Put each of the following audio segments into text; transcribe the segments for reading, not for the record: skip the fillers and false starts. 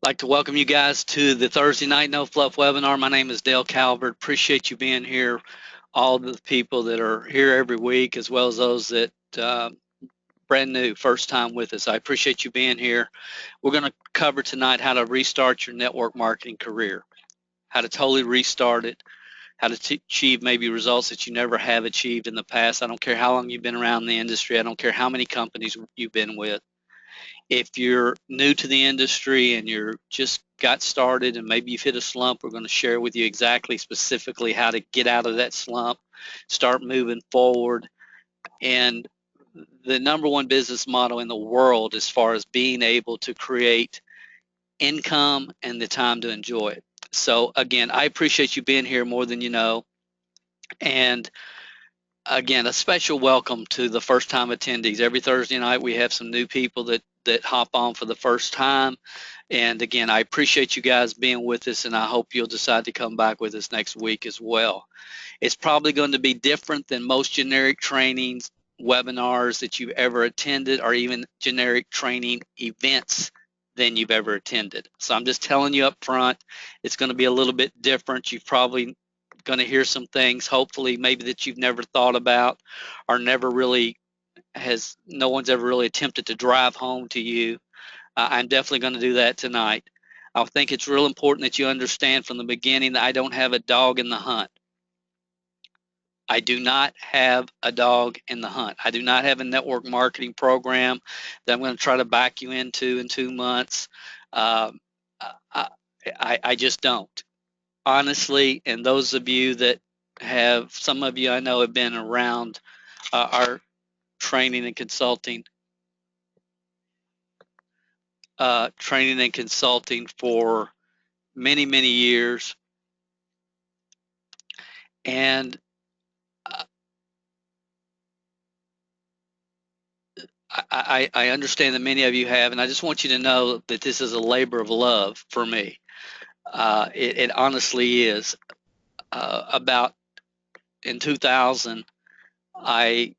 Like to welcome you guys to the Thursday Night No Fluff webinar. My name is Dale Calvert. Appreciate you being here. All the people that are here every week, as well as those that brand new, first time with us. I appreciate you being here. We're going to cover tonight how to restart your network marketing career, how to totally restart it, how to achieve maybe results that you never have achieved in the past. I don't care how long you've been around the industry. I don't care how many companies you've been with. If you're new to the industry and you're just got started and maybe you've hit a slump, we're going to share with you exactly specifically how to get out of that slump, start moving forward. And the number one business model in the world as far as being able to create income and the time to enjoy it. So again, I appreciate you being here more than you know. And again, a special welcome to the first time attendees. Every Thursday night we have some new people that hop on for the first time. And again, I appreciate you guys being with us, and I hope you'll decide to come back with us next week as well. It's probably going to be different than most generic trainings, webinars that you've ever attended, or even generic training events than you've ever attended. So I'm just telling you up front, it's going to be a little bit different. You've probably going to hear some things, hopefully, maybe that you've never thought about or never really no one's ever really attempted to drive home to you. I'm definitely going to do that tonight. I think it's real important that you understand from the beginning that I don't have a dog in the hunt. I do not have a dog in the hunt. I do not have a network marketing program that I'm going to try to back you into in 2 months. Um, I just don't. Honestly, and those of you that have, some of you I know have been around our training and consulting for many, many years. And I understand that many of you have, and I just want you to know that this is a labor of love for me. It honestly is. About in 2000, I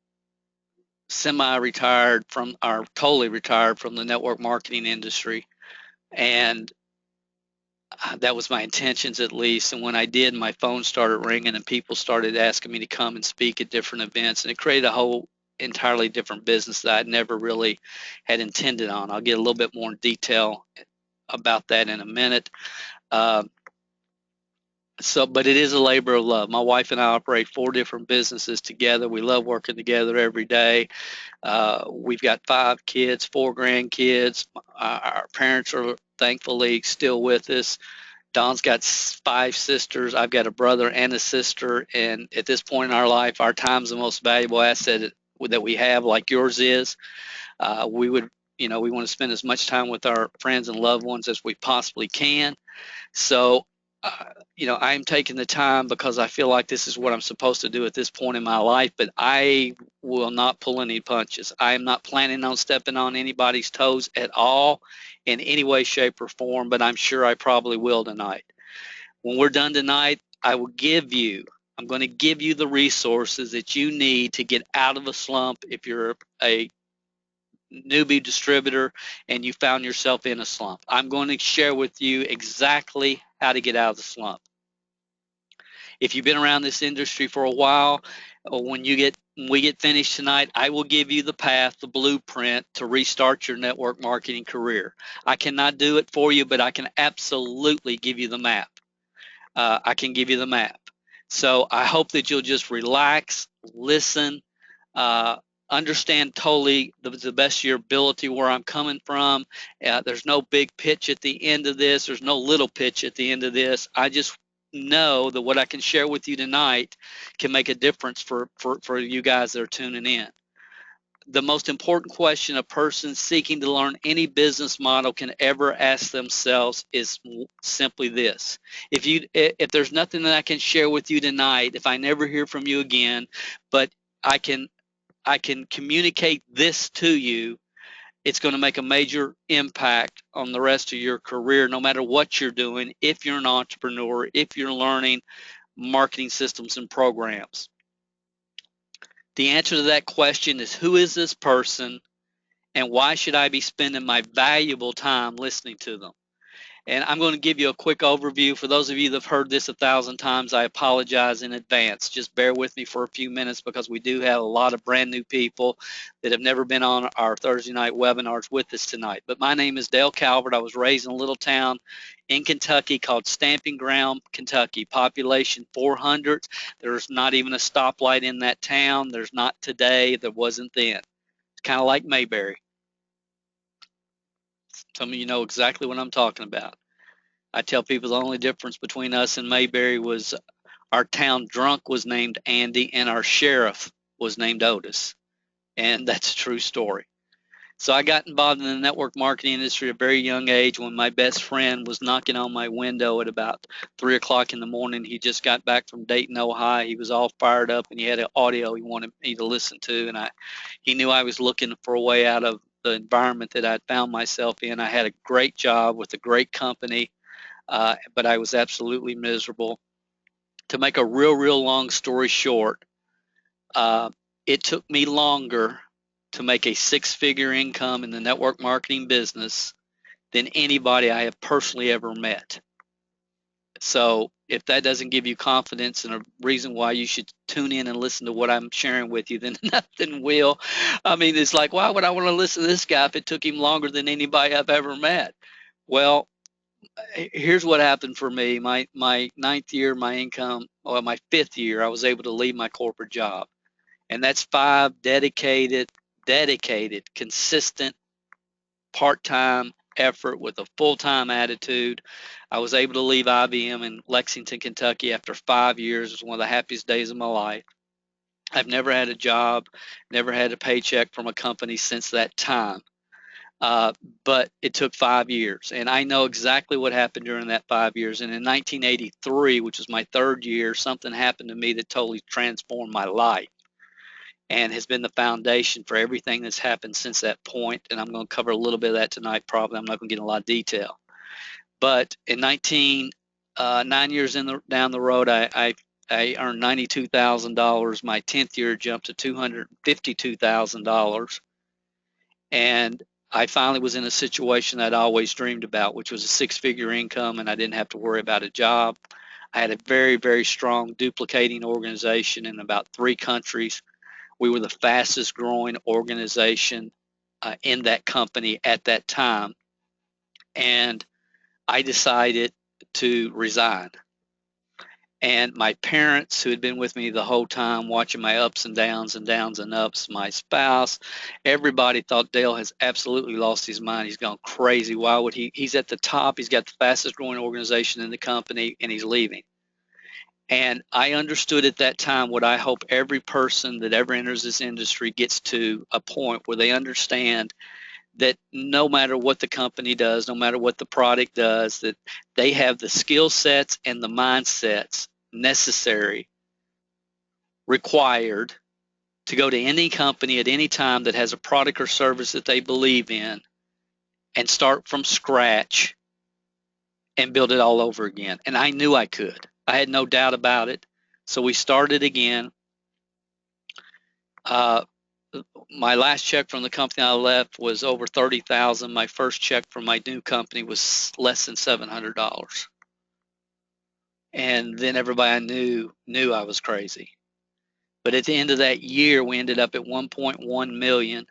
semi-retired from, or totally retired from the network marketing industry, and that was my intentions at least. And when I did, my phone started ringing and people started asking me to come and speak at different events, and it created a whole entirely different business that I never really had intended on. I'll get a little bit more detail about that in a minute. Uh, but it is a labor of love. My wife and I operate 4 different businesses together. We love working together every day. We've got 5 kids, 4 grandkids. Our parents are thankfully still with us. Dawn's got 5 sisters. I've got a brother and a sister. And at this point in our life, our time's the most valuable asset that we have, like yours is. We would, we want to spend as much time with our friends and loved ones as we possibly can. So, I'm taking the time because I feel like this is what I'm supposed to do at this point in my life, but I will not pull any punches. I am not planning on stepping on anybody's toes at all in any way, shape, or form, but I'm sure I probably will tonight. When we're done tonight, I'm going to give you the resources that you need to get out of a slump if you're a newbie distributor and you found yourself in a slump. I'm going to share with you exactly how to get out of the slump. If you've been around this industry for a while, when we get finished tonight, I will give you the path, the blueprint to restart your network marketing career. I cannot do it for you, but I can absolutely give you the map. I can give you the map. So I hope that you'll just relax, listen, understand totally the best of your ability where I'm coming from. There's no big pitch at the end of this. There's no little pitch at the end of this. I just know that what I can share with you tonight can make a difference for you guys that are tuning in. The most important question a person seeking to learn any business model can ever ask themselves is simply this. If there's nothing that I can share with you tonight, if I never hear from you again, but I can communicate this to you, it's going to make a major impact on the rest of your career, no matter what you're doing, if you're an entrepreneur, if you're learning marketing systems and programs. The answer to that question is, who is this person and why should I be spending my valuable time listening to them? And I'm going to give you a quick overview. For those of you that have heard this 1,000 times, I apologize in advance. Just bear with me for a few minutes because we do have a lot of brand new people that have never been on our Thursday night webinars with us tonight. But my name is Dale Calvert. I was raised in a little town in Kentucky called Stamping Ground, Kentucky. Population 400. There's not even a stoplight in that town. There's not today. There wasn't then. It's kind of like Mayberry. Some of you know exactly what I'm talking about. I tell people the only difference between us and Mayberry was our town drunk was named Andy and our sheriff was named Otis. And that's a true story. So I got involved in the network marketing industry at a very young age when my best friend was knocking on my window at about 3 o'clock in the morning. He just got back from Dayton, Ohio. He was all fired up and he had an audio he wanted me to listen to. And he knew I was looking for a way out of the environment that I'd found myself in. I had a great job with a great company, but I was absolutely miserable. To make a real long story short, it took me longer to make a six-figure income in the network marketing business than anybody I have personally ever met. So if that doesn't give you confidence and a reason why you should tune in and listen to what I'm sharing with you, then nothing will. I mean, it's like, why would I want to listen to this guy if it took him longer than anybody I've ever met? Well, here's what happened for me. My ninth year, my income, well, my fifth year, I was able to leave my corporate job. And that's 5 dedicated, consistent, part-time effort with a full-time attitude. I was able to leave IBM in Lexington, Kentucky after 5 years. It was one of the happiest days of my life. I've never had a job, never had a paycheck from a company since that time. But it took 5 years, and I know exactly what happened during that 5 years. And in 1983, which was my third year, something happened to me that totally transformed my life and has been the foundation for everything that's happened since that point. And I'm going to cover a little bit of that tonight, probably. I'm not going to get in a lot of detail. But in 9 years down the road, I earned $92,000. My 10th year jumped to $252,000. And I finally was in a situation I'd always dreamed about, which was a six-figure income, and I didn't have to worry about a job. I had a very strong duplicating organization in about 3 countries. We were the fastest growing organization in that company at that time. And I decided to resign. And my parents, who had been with me the whole time, watching my ups and downs and downs and ups, my spouse, everybody thought Dale has absolutely lost his mind. He's gone crazy. Why would he? He's at the top. He's got the fastest growing organization in the company, and he's leaving. And I understood at that time what I hope every person that ever enters this industry gets to a point where they understand that no matter what the company does, no matter what the product does, that they have the skill sets and the mindsets necessary, required to go to any company at any time that has a product or service that they believe in and start from scratch and build it all over again. And I knew I could. I had no doubt about it. So we started again. My last check from the company I left was over $30,000. My first check from my new company was less than $700. And then everybody I knew I was crazy. But at the end of that year, we ended up at 1.1 million.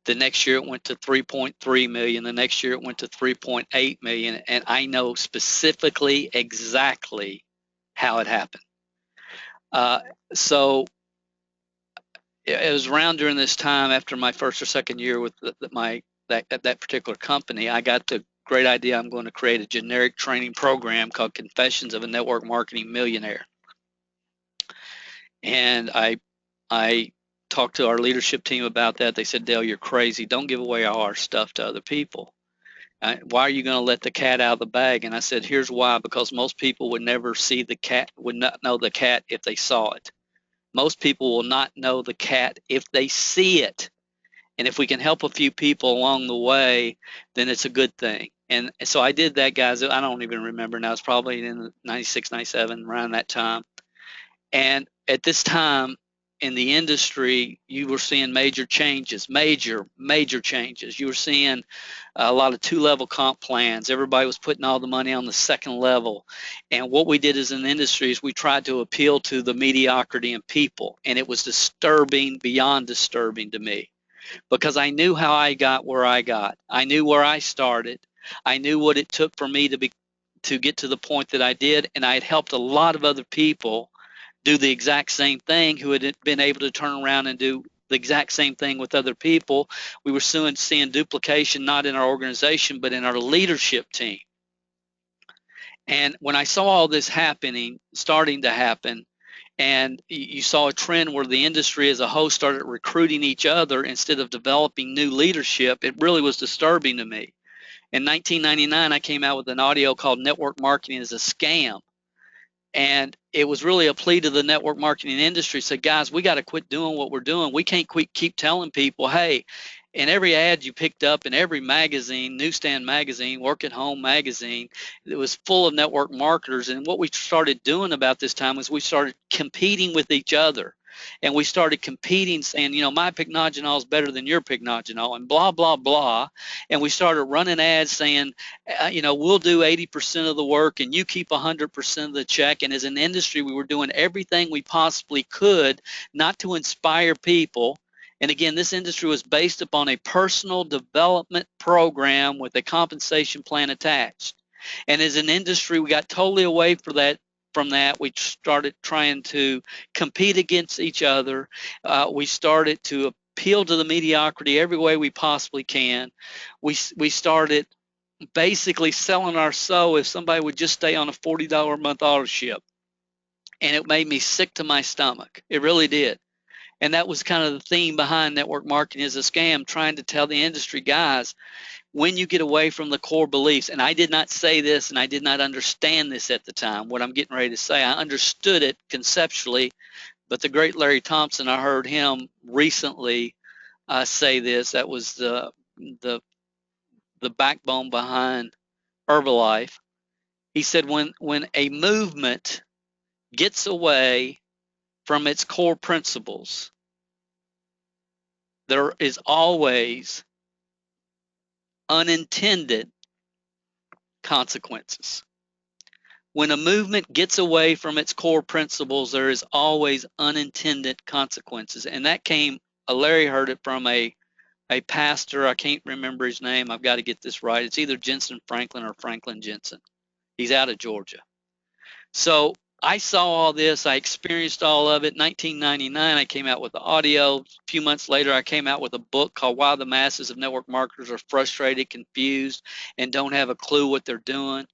The next year it went to 3.3 million. The next year it went to 3.8 million. And I know specifically exactly how it happened. So it was around during this time after my first or second year with that particular company, I got the great idea I'm going to create a generic training program called Confessions of a Network Marketing Millionaire. And I talked to our leadership team about that. They said, Dale, you're crazy. Don't give away all our stuff to other people. Why are you going to let the cat out of the bag? And I said, here's why, because most people would never see the cat, would not know the cat if they saw it. Most people will not know the cat if they see it. And if we can help a few people along the way, then it's a good thing. And so I did that, guys. I don't even remember now. It's probably in 96, 97, around that time. And at this time, in the industry, you were seeing major changes, major changes. You were seeing a lot of two-level comp plans. Everybody was putting all the money on the second level. And what we did as an industry is we tried to appeal to the mediocrity in people. And it was disturbing, beyond disturbing to me, because I knew how I got where I got. I knew where I started. I knew what it took for me to get to the point that I did, and I had helped a lot of other people do the exact same thing who had been able to turn around and do the exact same thing with other people. We were soon seeing duplication, not in our organization, but in our leadership team. And when I saw all this happening, starting to happen, and you saw a trend where the industry as a whole started recruiting each other instead of developing new leadership, it really was disturbing to me. In 1999, I came out with an audio called Network Marketing is a Scam. And it was really a plea to the network marketing industry. Said, guys, we got to quit doing what we're doing. We can't keep telling people, hey, in every ad you picked up in every magazine, newsstand magazine, work at home magazine, it was full of network marketers. And what we started doing about this time was we started competing with each other. And we started competing, saying, you know, my pycnogenol is better than your pycnogenol, and blah, blah, blah. And we started running ads saying, you know, we'll do 80% of the work and you keep 100% of the check. And as an industry, we were doing everything we possibly could not to inspire people. And again, this industry was based upon a personal development program with a compensation plan attached. And as an industry, we got totally away from that. We started trying to compete against each other. We started to appeal to the mediocrity every way we possibly can. We started basically selling our soul if somebody would just stay on a $40 a month auto ship. And it made me sick to my stomach. It really did. And that was kind of the theme behind network marketing is a scam, trying to tell the industry, guys, when you get away from the core beliefs, and I did not say this and I did not understand this at the time, what I'm getting ready to say, I understood it conceptually, but the great Larry Thompson, I heard him recently say this, that was the backbone behind Herbalife. He said when a movement gets away from its core principles, there is always unintended consequences. When a movement gets away from its core principles, there is always unintended consequences. And that came, Larry heard it from a pastor. I can't remember his name. I've got to get this right. It's either Jensen Franklin or Franklin Jensen. He's out of Georgia. So I saw all this. I experienced all of it. 1999, I came out with the audio. A few months later, I came out with a book called Why the Masses of Network Marketers Are Frustrated, Confused, and Don't Have a Clue What They're Doing.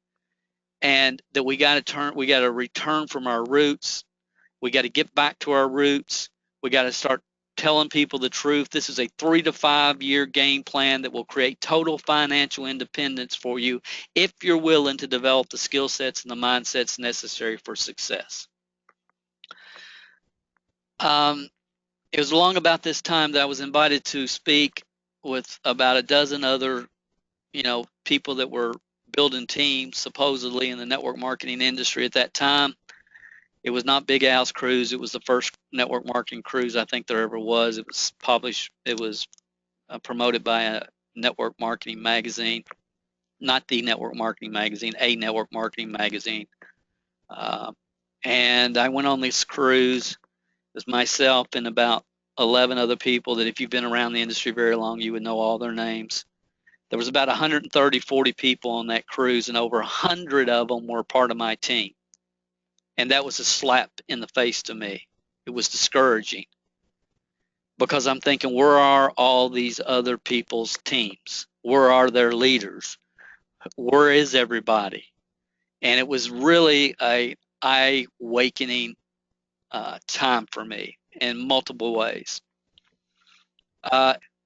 And that we got to return from our roots. We got to get back to our roots. We got to start telling people the truth. This is a 3 to 5 year game plan that will create total financial independence for you if you're willing to develop the skill sets and the mindsets necessary for success. It was along about this time that I was invited to speak with about a dozen other, people that were building teams supposedly in the network marketing industry at that time. It was not Big Al's cruise. It was the first network marketing cruise I think there ever was. It was published. It was promoted by a network marketing magazine, not the network marketing magazine, a network marketing magazine. And I went on this cruise. It was myself and about 11 other people that if you've been around the industry very long, you would know all their names. There was about 130, 40 people on that cruise, and over 100 of them were part of my team. And that was a slap in the face to me. It was discouraging because I'm thinking, where are all these other people's teams? Where are their leaders? Where is everybody? And it was really a eye-awakening time for me in multiple ways.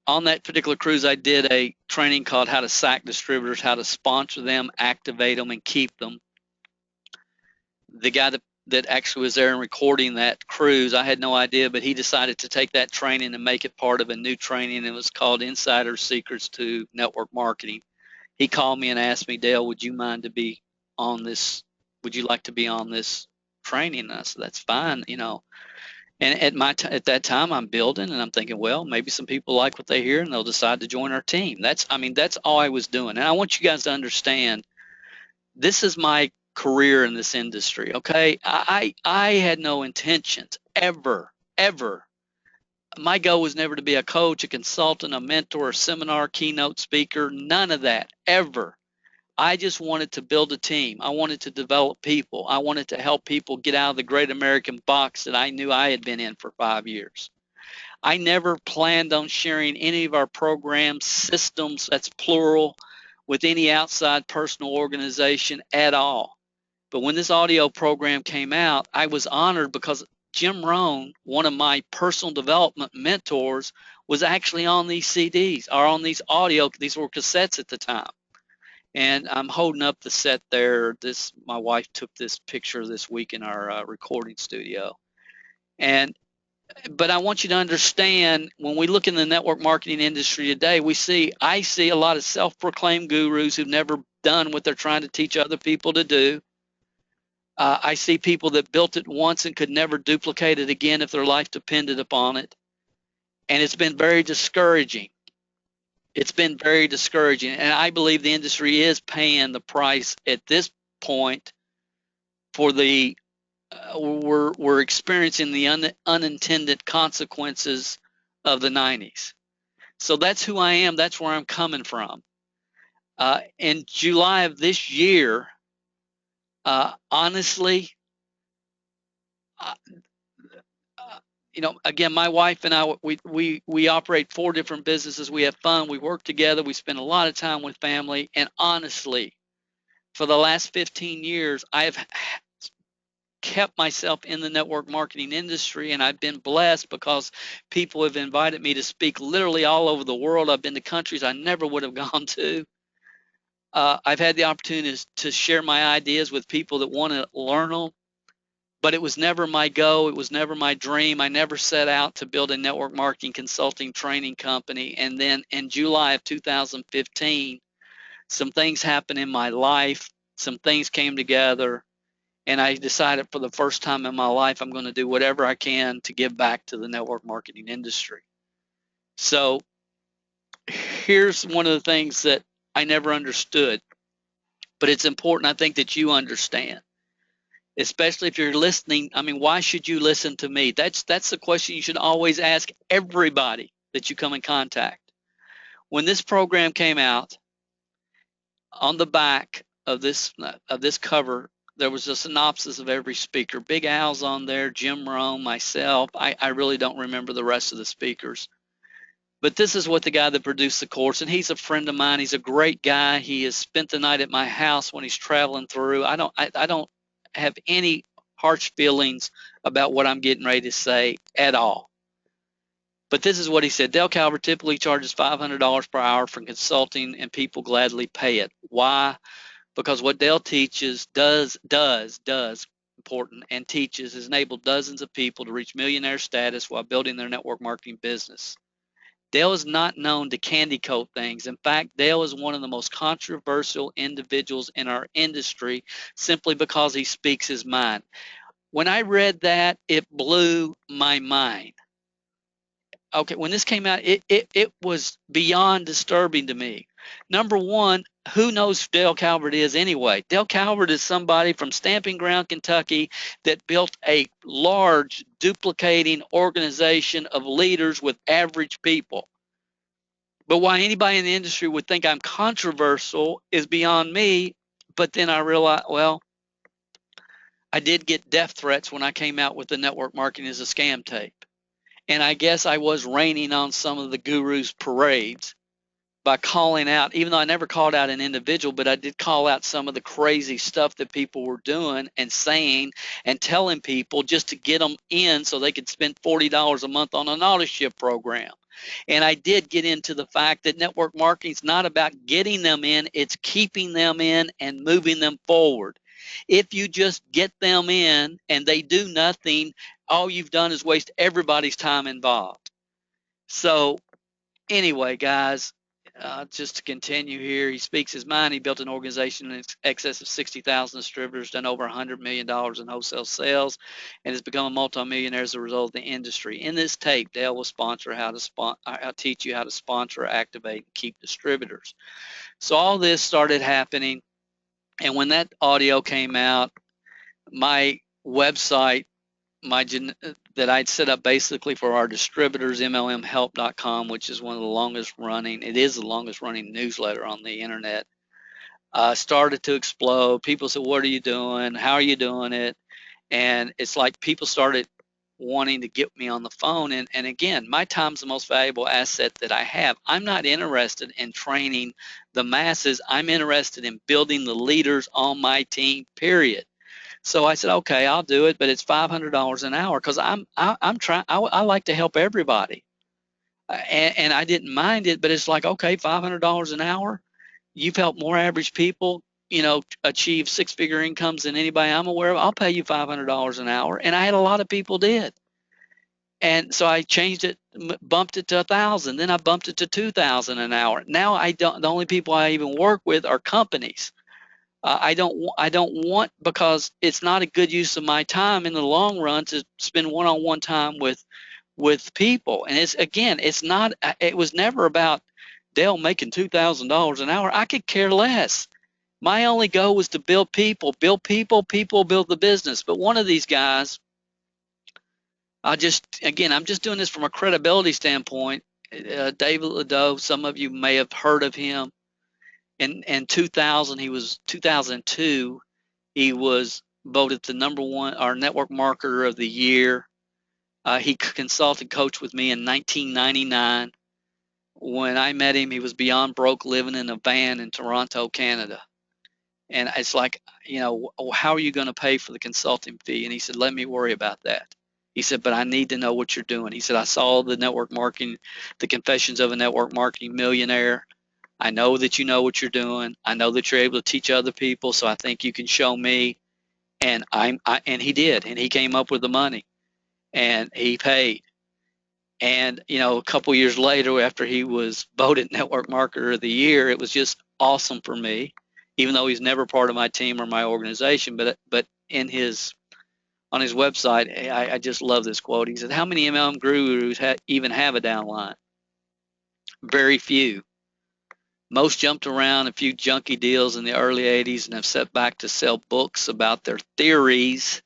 On that particular cruise, I did a training called How to Sack Distributors, how to sponsor them, activate them, and keep them. The guy that actually was there and recording that cruise, I had no idea, but he decided to take that training and make it part of a new training. It was called Insider Secrets to Network Marketing. He called me and asked me, Dale, would you mind to be on this? Would you like to be on this training? And I said, that's fine, And at that time, I'm building and I'm thinking, well, maybe some people like what they hear and they'll decide to join our team. That's all I was doing. And I want you guys to understand, this is my career in this industry. Okay. I had no intentions ever. My goal was never to be a coach, a consultant, a mentor, a seminar, keynote speaker, none of that ever. I just wanted to build a team. I wanted to develop people. I wanted to help people get out of the great American box that I knew I had been in for 5 years. I never planned on sharing any of our programs, systems, that's plural, with any outside personal organization at all. But when this audio program came out, I was honored because Jim Rohn, one of my personal development mentors, was actually on these CDs or on these these were cassettes at the time. And I'm holding up the set there. My wife took this picture this week in our recording studio. But I want you to understand, when we look in the network marketing industry today, I see a lot of self-proclaimed gurus who've never done what they're trying to teach other people to do. I see people that built it once and could never duplicate it again if their life depended upon it. And it's been very discouraging. It's been very discouraging. And I believe the industry is paying the price at this point for we're experiencing the unintended consequences of the 90s. So that's who I am. That's where I'm coming from. In July of this year, honestly, uh, again, my wife and I, we operate 4 different businesses. We have fun. We work together. We spend a lot of time with family. And honestly, for the last 15 years, I have kept myself in the network marketing industry, and I've been blessed because people have invited me to speak literally all over the world. I've been to countries I never would have gone to. I've had the opportunity to share my ideas with people that want to learn them, but it was never my goal. It was never my dream. I never set out to build a network marketing consulting training company. And then in July of 2015, some things happened in my life. Some things came together, and I decided for the first time in my life, I'm going to do whatever I can to give back to the network marketing industry. So here's one of the things that I never understood, but it's important, I think, that you understand, especially if you're listening. I mean, why should you listen to me? That's the question you should always ask everybody that you come in contact. When this program came out, on the back of this cover, there was a synopsis of every speaker. Big Al's on there, Jim Rohn, myself. I really don't remember the rest of the speakers. But this is what the guy that produced the course, and he's a friend of mine. He's a great guy. He has spent the night at my house when he's traveling through. I don't have any harsh feelings about what I'm getting ready to say at all. But this is what he said. Dale Calvert typically charges $500 per hour for consulting, and people gladly pay it. Why? Because what Dale teaches does important and teaches has enabled dozens of people to reach millionaire status while building their network marketing business. Dale is not known to candy coat things. In fact, Dale is one of the most controversial individuals in our industry simply because he speaks his mind. When I read that, it blew my mind. Okay, when this came out, it was beyond disturbing to me. Number one, who knows who Dale Calvert is anyway? Dale Calvert is somebody from Stamping Ground, Kentucky, that built a large duplicating organization of leaders with average people. But why anybody in the industry would think I'm controversial is beyond me. But then I realized, well, I did get death threats when I came out with the network marketing as a scam tape. And I guess I was raining on some of the gurus' parades by calling out, even though I never called out an individual, but I did call out some of the crazy stuff that people were doing and saying and telling people just to get them in so they could spend $40 a month on an auto ship program. And I did get into the fact that network marketing is not about getting them in, it's keeping them in and moving them forward. If you just get them in and they do nothing, all you've done is waste everybody's time involved. So anyway, guys, just to continue here, he speaks his mind. He built an organization in excess of 60,000 distributors, done over $100 million in wholesale sales, and has become a multimillionaire as a result of the industry. In this tape, Dale will sponsor I'll teach you how to sponsor, activate, and keep distributors. So all this started happening, and when that audio came out, my website, that I'd set up basically for our distributors, mlmhelp.com, which is one of the longest running, it is the longest running newsletter on the internet, started to explode. People said, what are you doing? How are you doing it? And it's like people started wanting to get me on the phone. And again, my time's the most valuable asset that I have. I'm not interested in training the masses. I'm interested in building the leaders on my team, period. So I said, okay, I'll do it, but it's $500 an hour because I'm trying. I like to help everybody, and I didn't mind it. But it's like, okay, $500 an hour. You've helped more average people, achieve six-figure incomes than anybody I'm aware of. I'll pay you $500 an hour, and I had a lot of people did. And so I changed it, bumped it to 1,000. Then I bumped it to 2,000 an hour. Now I don't. The only people I even work with are companies. I don't want, because it's not a good use of my time in the long run to spend one-on-one time with people. And it's not. It was never about Dale making $2,000 an hour. I could care less. My only goal was to build people, people build the business. But one of these guys, I'm just doing this from a credibility standpoint. David Ladeau, some of you may have heard of him. In 2002, he was voted the number one, our network marketer of the year. He consulted coach with me in 1999. When I met him, he was beyond broke, living in a van in Toronto, Canada. And it's like, how are you going to pay for the consulting fee? And he said, let me worry about that. He said, but I need to know what you're doing. He said, I saw the network marketing, the Confessions of a Network Marketing Millionaire. I know that you know what you're doing. I know that you're able to teach other people, so I think you can show me. And and he did, and he came up with the money, and he paid. And a couple years later, after he was voted Network Marketer of the Year, it was just awesome for me, even though he's never part of my team or my organization. But on his website, I just love this quote. He said, "How many MLM gurus even have a downline? Very few. Most jumped around a few junky deals in the early 80s and have set back to sell books about their theories.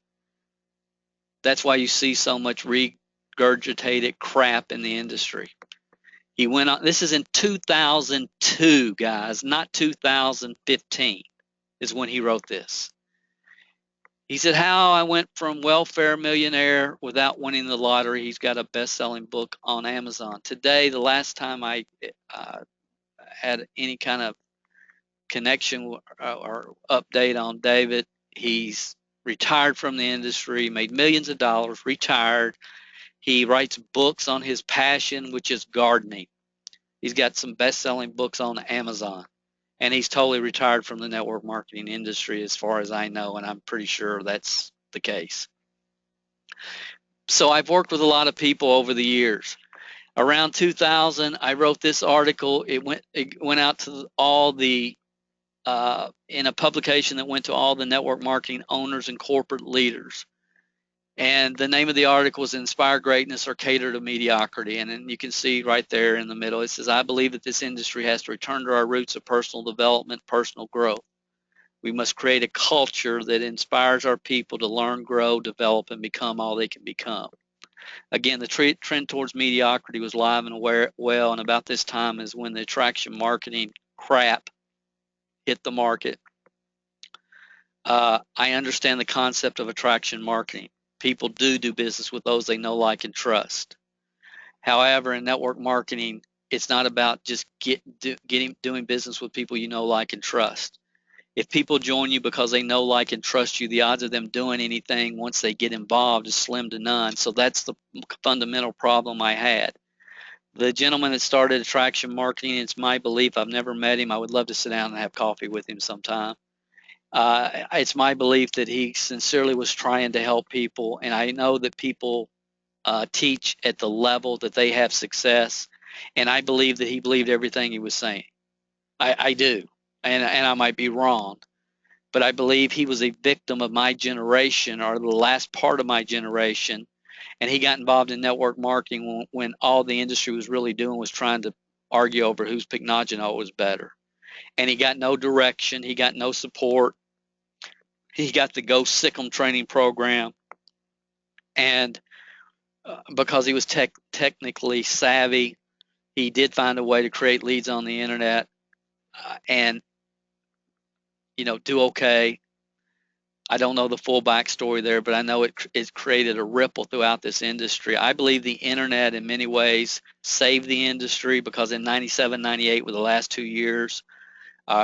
That's why you see so much regurgitated crap in the industry." He went on, this is in 2002, guys, not 2015 is when he wrote this. He said, how I went from welfare millionaire without winning the lottery. He's got a best-selling book on Amazon. Today, the last time I had any kind of connection or update on David, he's retired from the industry, made millions of dollars, retired. He writes books on his passion, which is gardening. He's got some best-selling books on Amazon, and he's totally retired from the network marketing industry as far as I know, and I'm pretty sure that's the case. So I've worked with a lot of people over the years. Around 2000, I wrote this article. It went out to all the in a publication that went to all the network marketing owners and corporate leaders. And the name of the article is Inspire Greatness or Cater to Mediocrity. And then you can see right there in the middle, it says, I believe that this industry has to return to our roots of personal development, personal growth. We must create a culture that inspires our people to learn, grow, develop, and become all they can become. Again, the trend towards mediocrity was live and well, and about this time is when the attraction marketing crap hit the market. I understand the concept of attraction marketing. People do business with those they know, like, and trust. However, in network marketing, it's not about just doing business with people you know, like, and trust. If people join you because they know, like, and trust you, the odds of them doing anything once they get involved is slim to none. So that's the fundamental problem I had. The gentleman that started attraction marketing, it's my belief, I've never met him. I would love to sit down and have coffee with him sometime. It's my belief that he sincerely was trying to help people, and I know that people teach at the level that they have success. And I believe that he believed everything he was saying. I do. And I might be wrong, but I believe he was a victim of my generation, or the last part of my generation. And he got involved in network marketing when all the industry was really doing was trying to argue over whose Pignagenol was better. And he got no direction. He got no support. He got the Go Sick'em training program. And because he was technically savvy, he did find a way to create leads on the internet, and do okay. I don't know the full backstory there, but I know it created a ripple throughout this industry. I believe the internet in many ways saved the industry, because in 97, 98 were the last 2 years.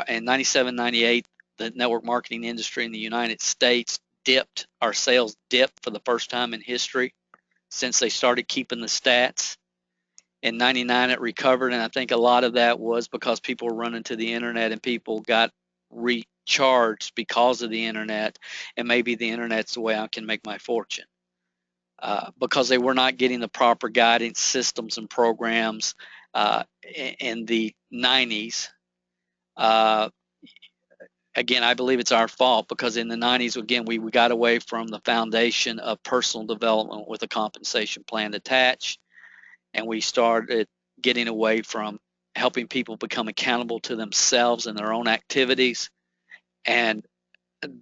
In 97, 98, the network marketing industry in the United States dipped. Our sales dipped for the first time in history since they started keeping the stats. In 99, it recovered, and I think a lot of that was because people were running to the internet and people got recharged because of the internet, and maybe the internet's the way I can make my fortune. Because they were not getting the proper guidance systems and programs in the 90s. Again, I believe it's our fault, because in the 90s, again, we got away from the foundation of personal development with a compensation plan attached, and we started getting away from helping people become accountable to themselves and their own activities. And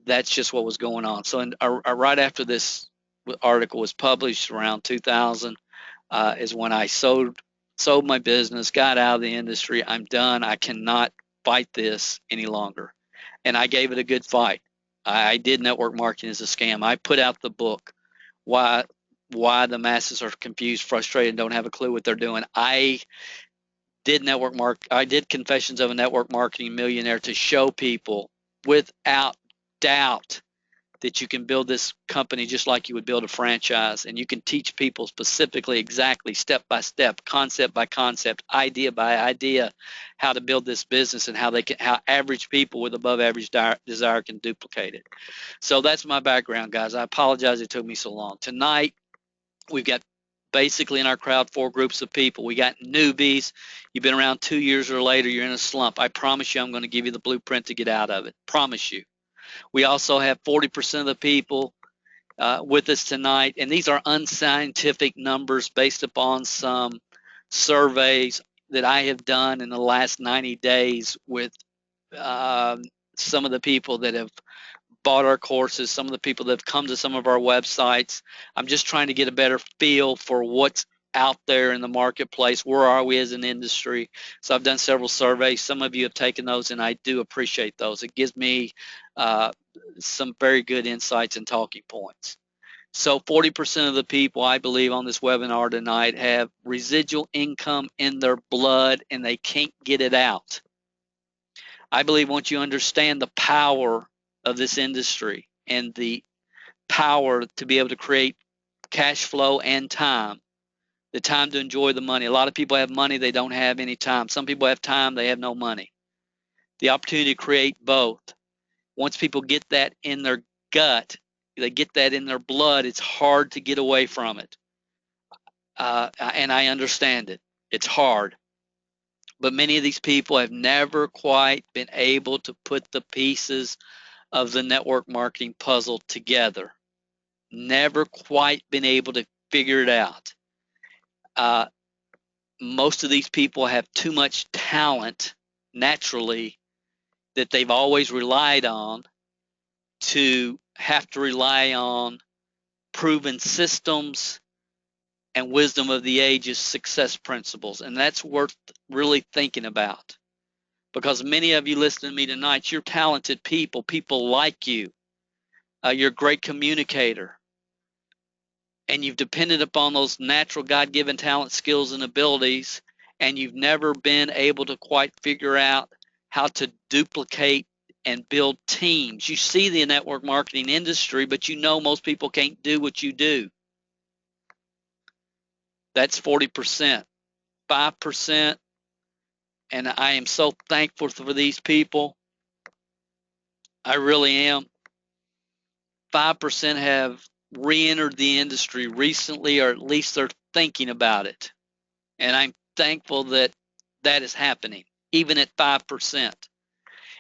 that's just what was going on. So right after this article was published, around 2000, is when I sold my business, got out of the industry. I'm done. I cannot fight this any longer. And I gave it a good fight. I did network marketing as a scam. I put out the book, why the masses are confused, frustrated, and don't have a clue what they're doing. I did Confessions of a Network Marketing Millionaire to show people without doubt that you can build this company just like you would build a franchise, and you can teach people specifically, exactly, step by step, concept by concept, idea by idea, how to build this business, and how average people with above average desire can duplicate it. So that's my background, guys. I apologize it took me so long. Tonight, we've got basically in our crowd 4 groups of people. We got newbies. You've been around 2 years or later, you're in a slump. I promise you I'm going to give you the blueprint to get out of it. Promise you. We also have 40% of the people with us tonight, and these are unscientific numbers based upon some surveys that I have done in the last 90 days with some of the people that have bought our courses, some of the people that have come to some of our websites. I'm just trying to get a better feel for what's out there in the marketplace. Where are we as an industry? So I've done several surveys. Some of you have taken those, and I do appreciate those. It gives me some very good insights and talking points. So 40% of the people, I believe, on this webinar tonight have residual income in their blood, and they can't get it out. I believe once you understand the power of this industry and the power to be able to create cash flow and time, the time to enjoy the money. A lot of people have money, they don't have any time. Some people have time, they have no money. The opportunity to create both. Once people get that in their gut, they get that in their blood, it's hard to get away from it. And I understand it. It's hard. But many of these people have never quite been able to put the pieces of the network marketing puzzle together. Never quite been able to figure it out. Most of these people have too much talent naturally that they've always relied on to have to rely on proven systems and wisdom of the ages success principles. And that's worth really thinking about, because many of you listening to me tonight, you're talented people. People like you. You're a great communicator. And you've depended upon those natural God-given talent, skills, and abilities, and you've never been able to quite figure out how to duplicate and build teams. You see the network marketing industry, but you know most people can't do what you do. That's 40%. 5%, and I am so thankful for these people. I really am. 5% have re-entered the industry recently, or at least they're thinking about it. And I'm thankful that that is happening, even at 5%.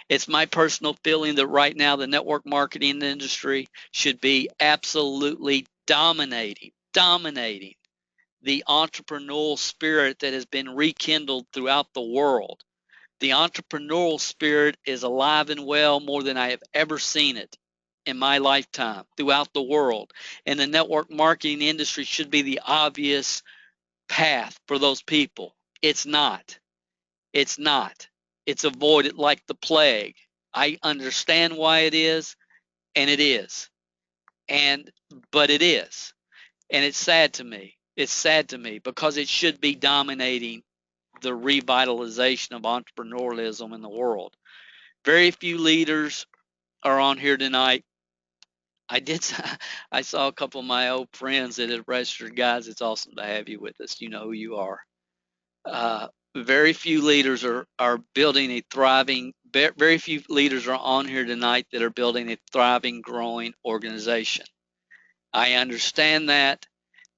It's my personal feeling that right now the network marketing industry should be absolutely dominating the entrepreneurial spirit that has been rekindled throughout the world. The entrepreneurial spirit is alive and well more than I have ever seen it in my lifetime throughout the world. And the network marketing industry should be the obvious path for those people. It's not. It's not. It's avoided like the plague. I understand why it is, and it is. And but it is. And it's sad to me. It's sad to me because it should be dominating the revitalization of entrepreneurialism in the world. Very few leaders are on here tonight. I did. I saw a couple of my old friends that had registered. Guys, it's awesome to have you with us. You know who you are. Very few leaders are building a thriving. Very few leaders are on here tonight that are building a thriving, growing organization. I understand that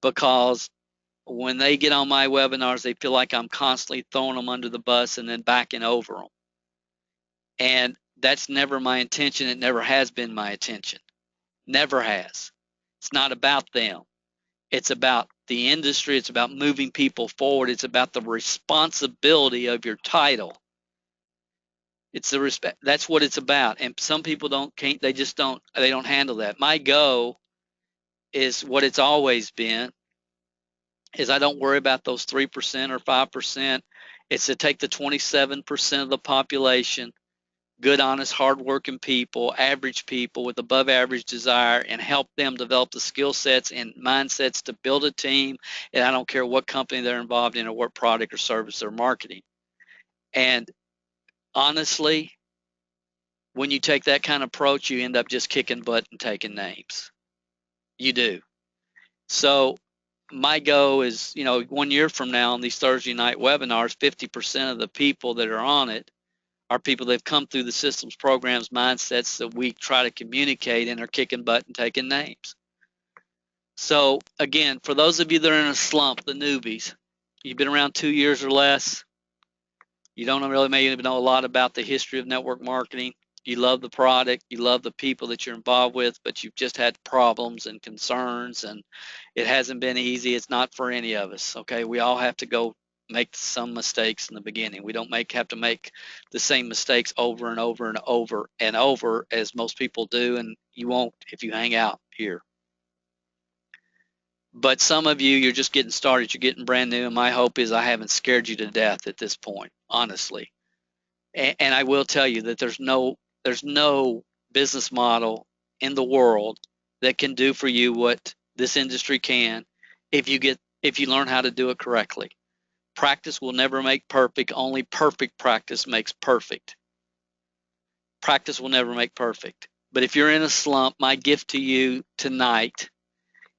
because when they get on my webinars, they feel like I'm constantly throwing them under the bus and then backing over them. And that's never my intention. It never has been my intention. Never has. It's not about them. It's about the industry. It's about moving people forward. It's about the responsibility of your title. It's the respect. That's what it's about. And some people can't. They just don't. They don't handle that. My go is what it's always been. Is I don't worry about those 3% or 5%. It's to take the 27% of the population, good, honest, hardworking people, average people with above average desire, and help them develop the skill sets and mindsets to build a team. And I don't care what company they're involved in or what product or service they're marketing. And honestly, when you take that kind of approach, you end up just kicking butt and taking names. You do. So my goal is, 1 year from now on these Thursday night webinars, 50% of the people that are on it are people that have come through the systems, programs, mindsets that we try to communicate and are kicking butt and taking names. So again, for those of you that are in a slump, the newbies, you've been around 2 years or less, you don't really maybe know a lot about the history of network marketing. You love the product, you love the people that you're involved with, but you've just had problems and concerns, and it hasn't been easy. It's not for any of us, okay? We all have to go make some mistakes in the beginning. We don't have to make the same mistakes over and over and over and over as most people do, and you won't if you hang out here. But some of you, you're just getting started. You're getting brand new, and my hope is I haven't scared you to death at this point, honestly. And I will tell you that there's no business model in the world that can do for you what this industry can if you learn how to do it correctly. Practice will never make perfect. Only perfect practice makes perfect. Practice will never make perfect. But if you're in a slump, my gift to you tonight,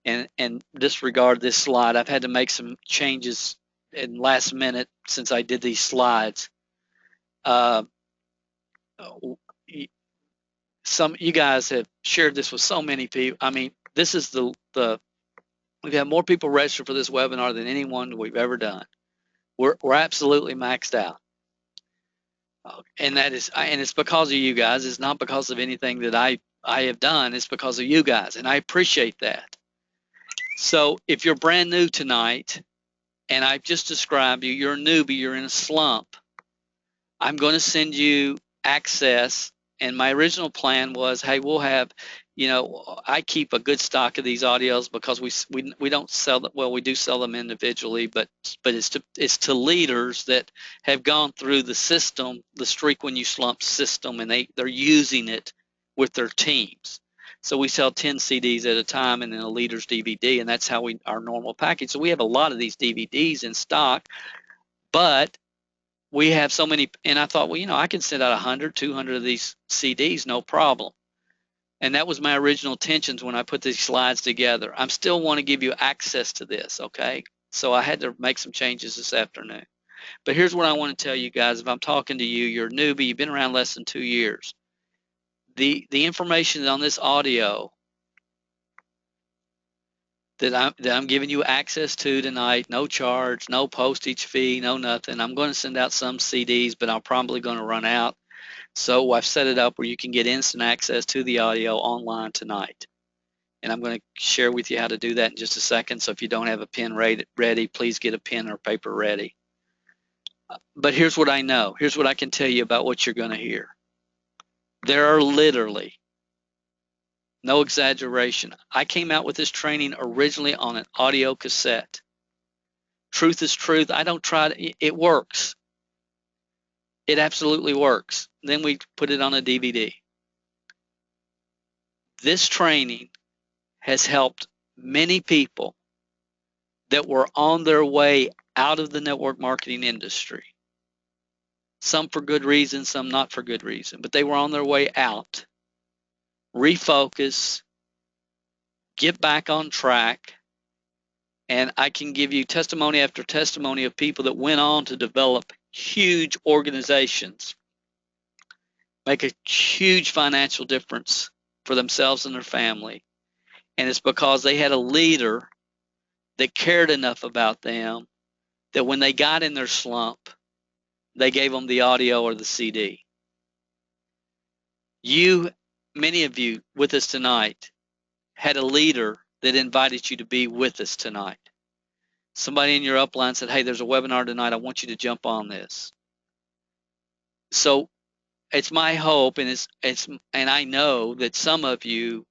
and disregard this slide, I've had to make some changes in last minute since I did these slides. You guys have shared this with so many people. I mean, this is we've had more people register for this webinar than anyone we've ever done. We're absolutely maxed out. And it's because of you guys. It's not because of anything that I have done. It's because of you guys, and I appreciate that. So if you're brand new tonight, and I've just described you're a newbie, you're in a slump, I'm going to send you access. And my original plan was, hey, we'll have, I keep a good stock of these audios because we don't sell them. Well, we do sell them individually, but it's to leaders that have gone through the system, the Streak When You Slump system, and they're using it with their teams. So we sell 10 CDs at a time and then a leader's DVD, and that's how our normal package. So we have a lot of these DVDs in stock, but we have so many, and I thought, well, I can send out 100, 200 of these CDs, no problem. And that was my original intentions when I put these slides together. I still want to give you access to this, okay? So I had to make some changes this afternoon. But here's what I want to tell you guys. If I'm talking to you, you're a newbie, you've been around less than 2 years. The information on this audio that I'm giving you access to tonight. No charge, no postage fee, no nothing. I'm going to send out some CDs, but I'm probably going to run out. So I've set it up where you can get instant access to the audio online tonight. And I'm going to share with you how to do that in just a second. So if you don't have a pen ready, please get a pen or paper ready. But here's what I know. Here's what I can tell you about what you're going to hear. There are literally, no exaggeration, I came out with this training originally on an audio cassette. Truth is truth. I don't try to, it works. It absolutely works. Then we put it on a DVD. This training has helped many people that were on their way out of the network marketing industry. Some for good reason, some not for good reason, but they were on their way out. Refocus, get back on track, and I can give you testimony after testimony of people that went on to develop huge organizations, make a huge financial difference for themselves and their family. And it's because they had a leader that cared enough about them that when they got in their slump, they gave them the audio or the CD. Many of you with us tonight, had a leader that invited you to be with us tonight. Somebody in your upline said, hey, there's a webinar tonight. I want you to jump on this. So it's my hope, and I know that some of you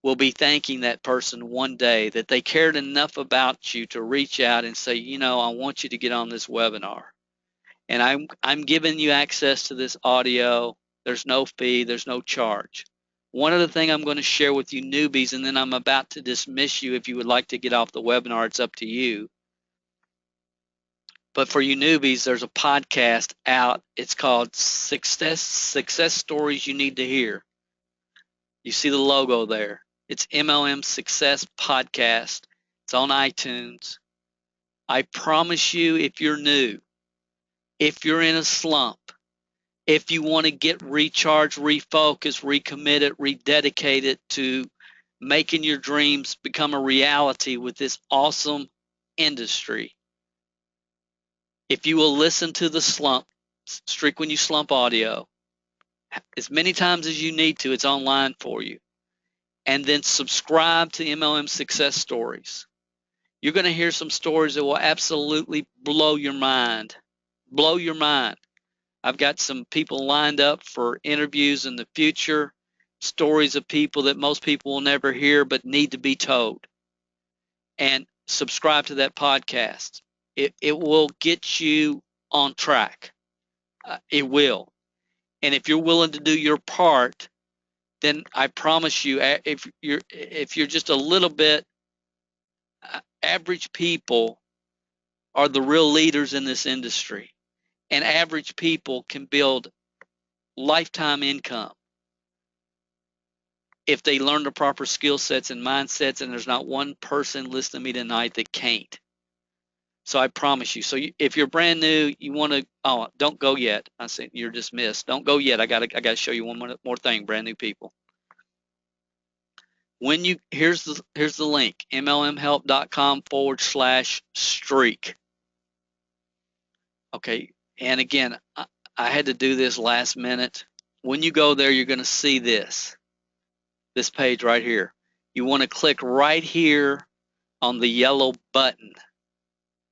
will be thanking that person one day that they cared enough about you to reach out and say, I want you to get on this webinar. And I'm giving you access to this audio. There's no fee, there's no charge. One other thing I'm going to share with you newbies, and then I'm about to dismiss you. If you would like to get off the webinar, it's up to you. But for you newbies, there's a podcast out. It's called Success Stories You Need to Hear. You see the logo there. It's MLM Success Podcast. It's on iTunes. I promise you, if you're new, if you're in a slump, if you want to get recharged, refocused, recommitted, rededicated to making your dreams become a reality with this awesome industry, if you will listen to the Streak When You Slump audio, as many times as you need to, it's online for you. And then subscribe to MLM Success Stories. You're going to hear some stories that will absolutely blow your mind. Blow your mind. I've got some people lined up for interviews in the future, stories of people that most people will never hear but need to be told. And subscribe to that podcast. It will get you on track. It will. And if you're willing to do your part, then I promise you, if you're just a little bit, average people are the real leaders in this industry. And average people can build lifetime income if they learn the proper skill sets and mindsets, and there's not one person listening to me tonight that can't. So I promise you. So if you're brand new, you want to, don't go yet. I say you're dismissed. Don't go yet. I got to show you one more thing, brand new people. Here's the link, mlmhelp.com/streak. Okay, and again, I had to do this last minute. When you go there, you're going to see this page right here. You want to click right here on the yellow button.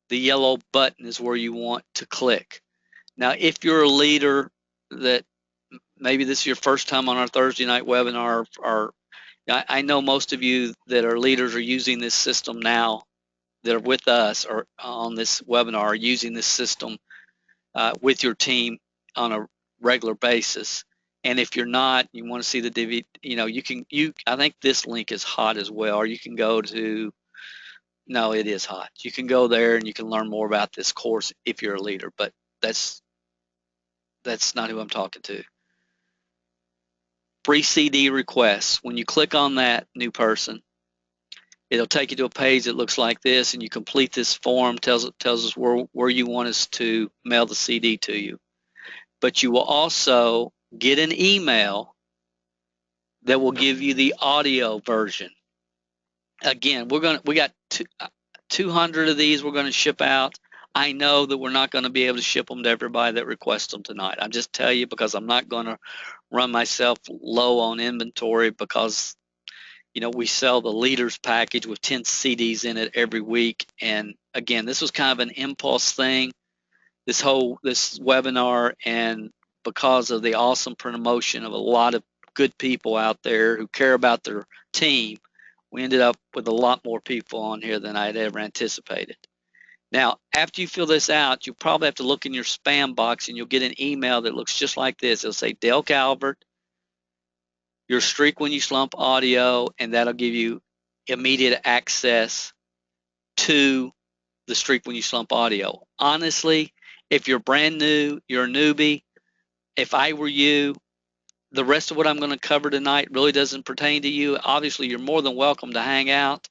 The yellow button is where you want to click. Now, if you're a leader that maybe this is your first time on our Thursday night webinar, or I know most of you that are leaders are using this system now, that are with us or on this webinar, are using this system with your team on a regular basis. And if you're not, you want to see the DVD, I think this link is hot as well, or you can go to, no, it is hot. You can go there and you can learn more about this course if you're a leader, but that's not who I'm talking to. Free CD requests. When you click on that, new person, it'll take you to a page that looks like this, and you complete this form, tells us where you want us to mail the CD to you. But you will also get an email that will give you the audio version. Again, we got 200 of these we're going to ship out. I know that we're not going to be able to ship them to everybody that requests them tonight. I'm just tell you because I'm not going to run myself low on inventory because we sell the leaders package with 10 CDs in it every week. And again, this was kind of an impulse thing, this webinar, and because of the awesome promotion of a lot of good people out there who care about their team, we ended up with a lot more people on here than I had ever anticipated. Now, after you fill this out, you'll probably have to look in your spam box and you'll get an email that looks just like this. It'll say Dale Calvert, your Streak When You Slump audio, and that'll give you immediate access to the Streak When You Slump audio. Honestly, if you're brand new, you're a newbie, if I were you, the rest of what I'm going to cover tonight really doesn't pertain to you. Obviously, you're more than welcome to hang out.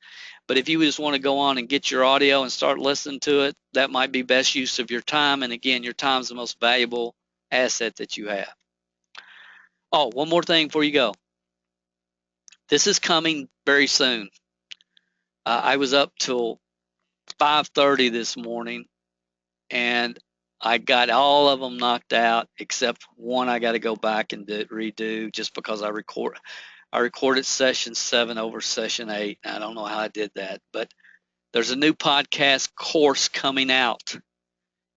But if you just want to go on and get your audio and start listening to it, that might be best use of your time. And again, your time is the most valuable asset that you have. Oh, one more thing before you go. This is coming very soon. I was up till 5:30 this morning, and I got all of them knocked out except one I got to go back and redo just because I recorded session 7 over session 8. I don't know how I did that, but there's a new podcast course coming out.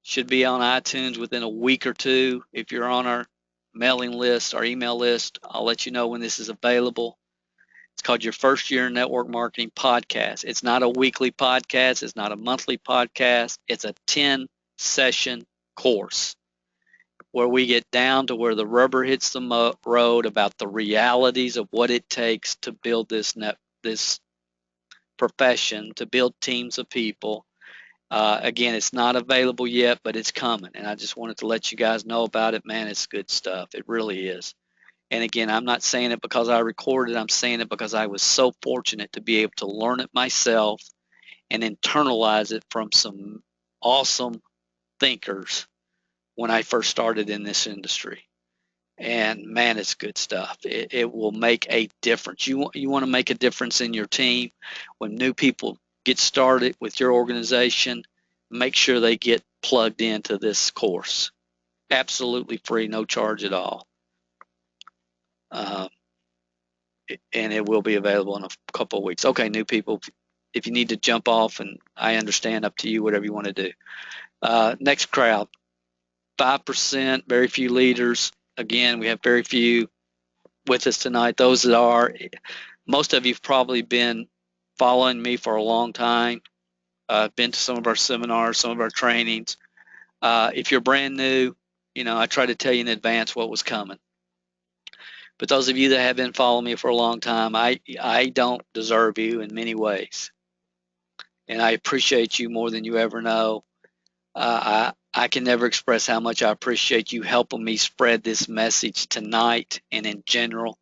Should be on iTunes within a week or two. If you're on our mailing list, our email list, I'll let you know when this is available. It's called Your First Year in Network Marketing Podcast. It's not a weekly podcast. It's not a monthly podcast. It's a 10-session course where we get down to where the rubber hits the road about the realities of what it takes to build this profession, to build teams of people. Again, it's not available yet, but it's coming, and I just wanted to let you guys know about it. Man, it's good stuff. It really is. And again, I'm not saying it because I recorded. I'm saying it because I was so fortunate to be able to learn it myself and internalize it from some awesome thinkers when I first started in this industry. And man, it's good stuff. It will make a difference. You want to make a difference in your team. When new people get started with your organization, make sure they get plugged into this course. Absolutely free, no charge at all. And it will be available in a couple of weeks. Okay, new people, if you need to jump off, and I understand, up to you, whatever you want to do. Next crowd, 5%, very few leaders. Again, we have very few with us tonight. Those that are, most of you have probably been following me for a long time, been to some of our seminars, some of our trainings. If you're brand new, I try to tell you in advance what was coming. But those of you that have been following me for a long time, I don't deserve you in many ways. And I appreciate you more than you ever know. I can never express how much I appreciate you helping me spread this message tonight and in general,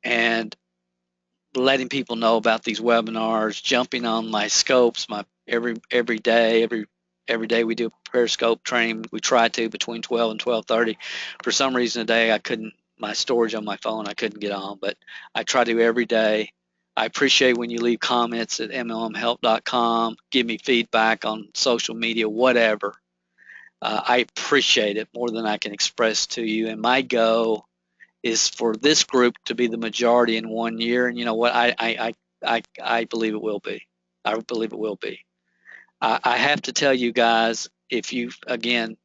and letting people know about these webinars, jumping on my scopes, my every day we do a Periscope training. We try to between 12 and 12:30. For some reason today I couldn't, my storage on my phone, I couldn't get on, but I try to every day. I appreciate when you leave comments at mlmhelp.com, give me feedback on social media, whatever. I appreciate it more than I can express to you. And my goal is for this group to be the majority in 1 year. And you know what? I believe it will be. I believe it will be. I have to tell you guys, if you've, again,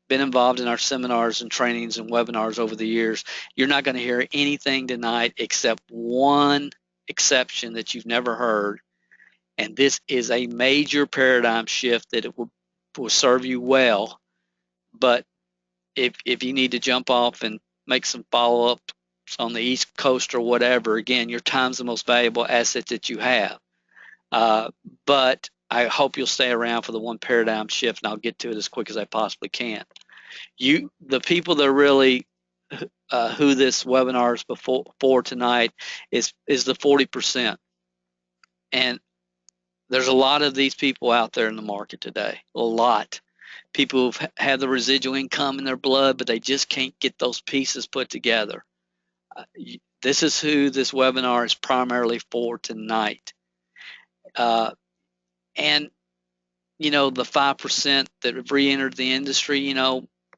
been involved in our seminars and trainings and webinars over the years, you're not going to hear anything tonight except one exception that you've never heard. And this is a major paradigm shift that it will serve you well. But if you need to jump off and make some follow-ups on the East Coast or whatever, again, your time's the most valuable asset that you have. But I hope you'll stay around for the one paradigm shift, and I'll get to it as quick as I possibly can. The people that are really who this webinar is for tonight is the 40%. And there's a lot of these people out there in the market today, a lot. People who've had the residual income in their blood, but they just can't get those pieces put together. This is who this webinar is primarily for tonight. And the 5% that have re-entered the industry,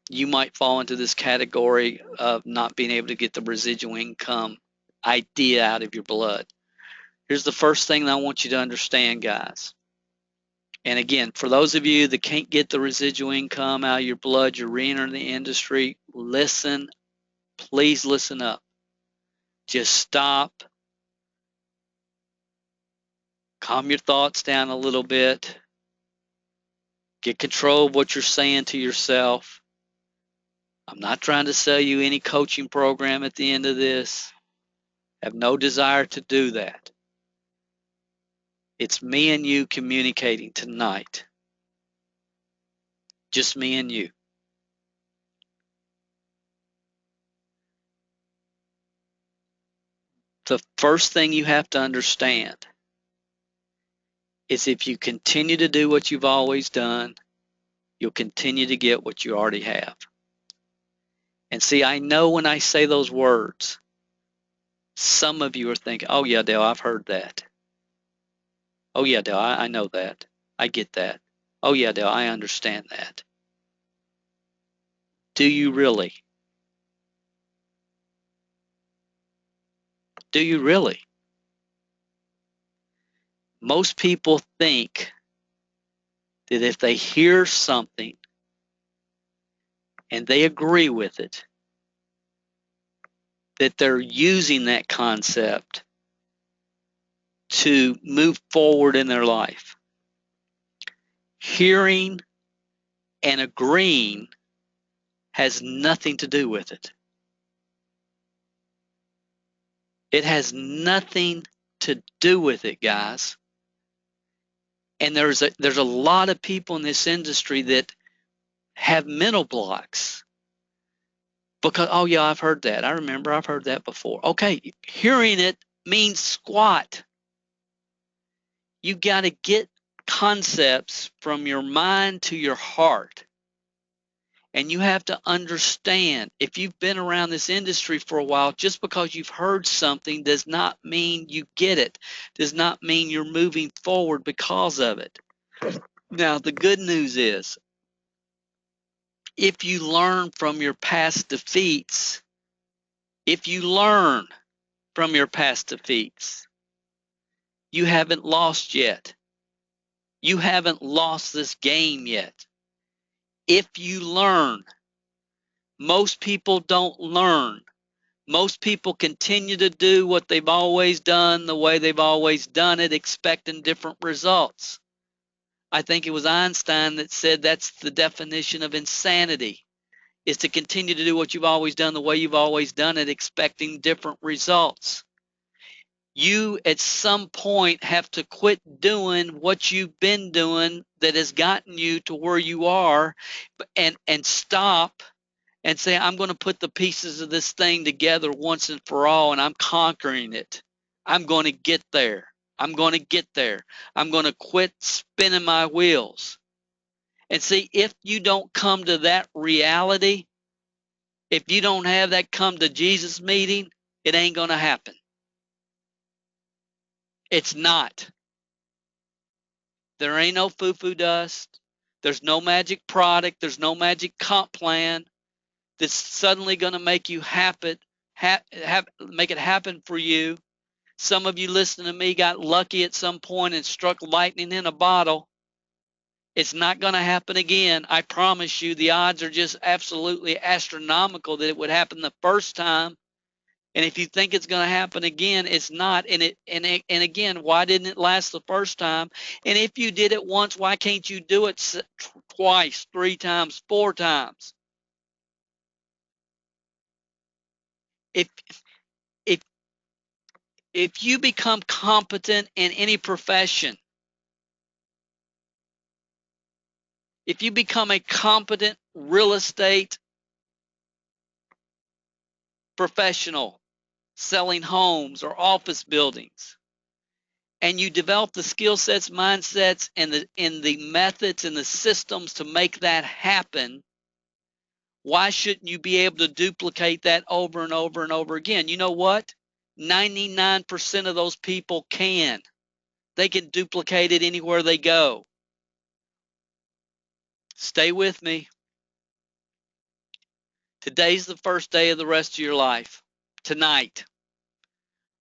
you might fall into this category of not being able to get the residual income idea out of your blood. Here's the first thing that I want you to understand, guys. And again, for those of you that can't get the residual income out of your blood, you're re-entering the industry, listen, please listen up. Just stop, calm your thoughts down a little bit, get control of what you're saying to yourself. I'm not trying to sell you any coaching program at the end of this. I have no desire to do that. It's me and you communicating tonight. Just me and you. The first thing you have to understand is if you continue to do what you've always done, you'll continue to get what you already have. And see, I know when I say those words, some of you are thinking, oh yeah, Dale, I've heard that. Oh yeah, Dale, I know that. I get that. Oh yeah, Dale, I understand that. Do you really? Do you really? Most people think that if they hear something and they agree with it, that they're using that concept to move forward in their life. Hearing and agreeing has nothing to do with it. It has nothing to do with it, guys. And there's a lot of people in this industry that have mental blocks because, oh yeah, I've heard that. I remember I've heard that before. Okay, hearing it means squat. You got to get concepts from your mind to your heart. And you have to understand, if you've been around this industry for a while, just because you've heard something does not mean you get it, does not mean you're moving forward because of it. Now, the good news is, if you learn from your past defeats, if you learn from your past defeats, you haven't lost yet. You haven't lost this game yet. If you learn, most people don't learn. Most people continue to do what they've always done the way they've always done it, expecting different results. I think it was Einstein that said that's the definition of insanity, is to continue to do what you've always done the way you've always done it, expecting different results. You at some point have to quit doing what you've been doing that has gotten you to where you are and stop and say, I'm going to put the pieces of this thing together once and for all, and I'm conquering it. I'm going to get there. I'm going to get there. I'm going to quit spinning my wheels. And see, if you don't come to that reality, if you don't have that come to Jesus meeting, it ain't going to happen. It's not. There ain't no foo-foo dust. There's no magic product. There's no magic comp plan that's suddenly going to make you make it happen for you. Some of you listening to me got lucky at some point and struck lightning in a bottle. It's not going to happen again. I promise you, the odds are just absolutely astronomical that it would happen the first time. And if you think it's going to happen again, it's not. And again, why didn't it last the first time? And if you did it once, why can't you do it twice, 3 times, 4 times? If if if you become competent in any profession, if you become a competent real estate professional selling homes or office buildings, and you develop the skill sets, mindsets, and the methods and the systems to make that happen, why shouldn't you be able to duplicate that over and over and over again? You know what? 99% of those people can. They can duplicate it anywhere they go. Stay with me. Today's the first day of the rest of your life. Tonight.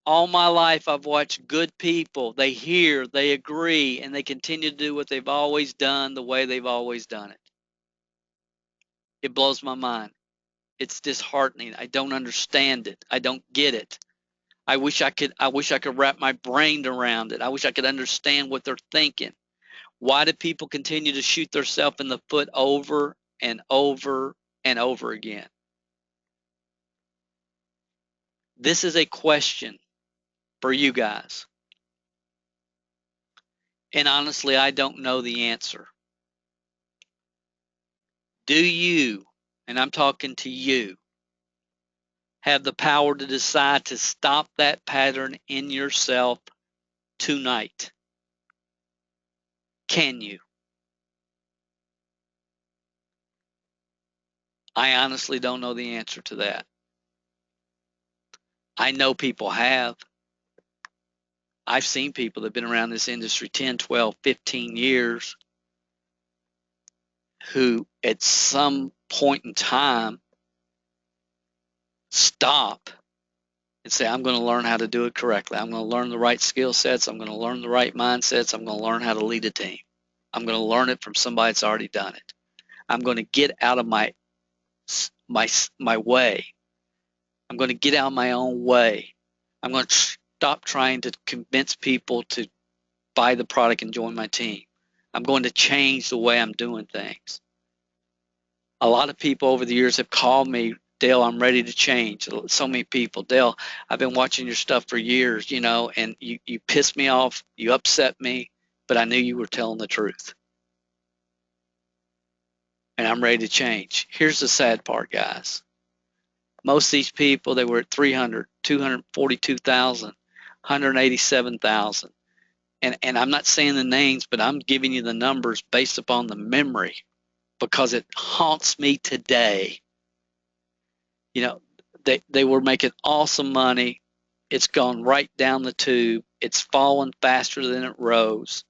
All my life, I've watched good people. They hear, they agree, and they continue to do what they've always done the way they've always done it. It blows my mind. It's disheartening. I don't understand it. I don't get it. I wish I could wrap my brain around it. I wish I could understand what they're thinking. Why do people continue to shoot themselves in the foot over and over and over again? This is a question for you guys. And honestly, I don't know the answer. Do you, and I'm talking to you, have the power to decide to stop that pattern in yourself tonight? Can you? I honestly don't know the answer to that. I know people have. I've seen people that have been around this industry 10, 12, 15 years who at some point in time stop and say, I'm going to learn how to do it correctly. I'm going to learn the right skill sets. I'm going to learn the right mindsets. I'm going to learn how to lead a team. I'm going to learn it from somebody that's already done it. I'm going to get out of my way. I'm going to get out of my own way. I'm going to stop trying to convince people to buy the product and join my team. I'm going to change the way I'm doing things. A lot of people over the years have called me, Dale, I'm ready to change. So many people, Dale, I've been watching your stuff for years, and you pissed me off, you upset me, but I knew you were telling the truth. And I'm ready to change. Here's the sad part, guys. Most of these people, they were at 300, 242,000, 187,000. And I'm not saying the names, but I'm giving you the numbers based upon the memory because it haunts me today. They were making awesome money. It's gone right down the tube. It's fallen faster than it rose.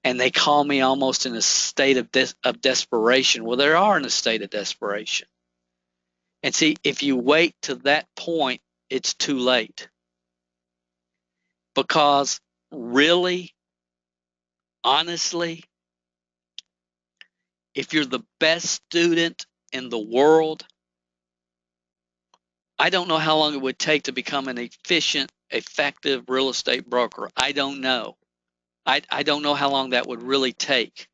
And they call me almost in a state of desperation. Well, they are in a state of desperation. And see, if you wait to that point, it's too late. Because really, honestly, if you're the best student in the world, I don't know how long it would take to become an efficient, effective real estate broker. I don't know. I don't know how long that would really take.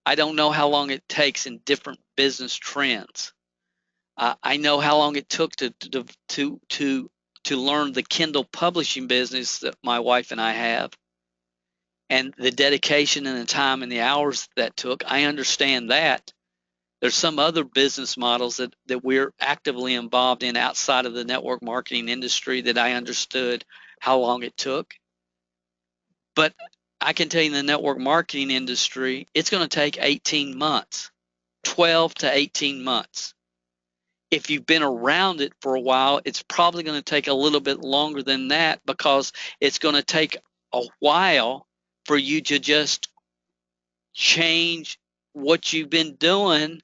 I don't know how long it takes in different business trends. I know how long it took to learn the Kindle publishing business that my wife and I have, and the dedication and the time and the hours that took. I understand that. There's some other business models that we're actively involved in outside of the network marketing industry that I understood how long it took. But I can tell you in the network marketing industry, it's going to take 18 months, 12 to 18 months. If you've been around it for a while, it's probably going to take a little bit longer than that because it's going to take a while for you to just change what you've been doing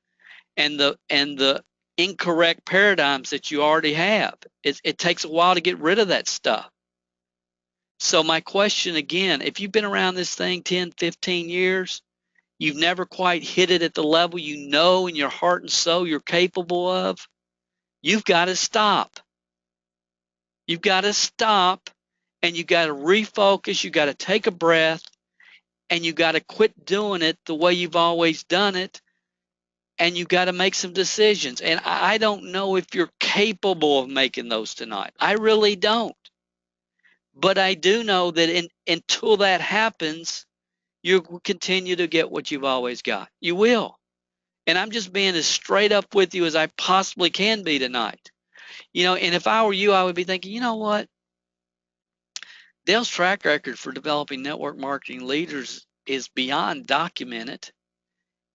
and the incorrect paradigms that you already have. It takes a while to get rid of that stuff. So my question again, if you've been around this thing 10, 15 years, you've never quite hit it at the level you know in your heart and soul you're capable of, you've got to stop. You've got to stop and you got to refocus. You got to take a breath and you got to quit doing it the way you've always done it. And you got to make some decisions. And I don't know if you're capable of making those tonight. I really don't. But I do know that until that happens, you'll continue to get what you've always got. You will. And I'm just being as straight up with you as I possibly can be tonight. And if I were you, I would be thinking, you know what? Dale's track record for developing network marketing leaders is beyond documented.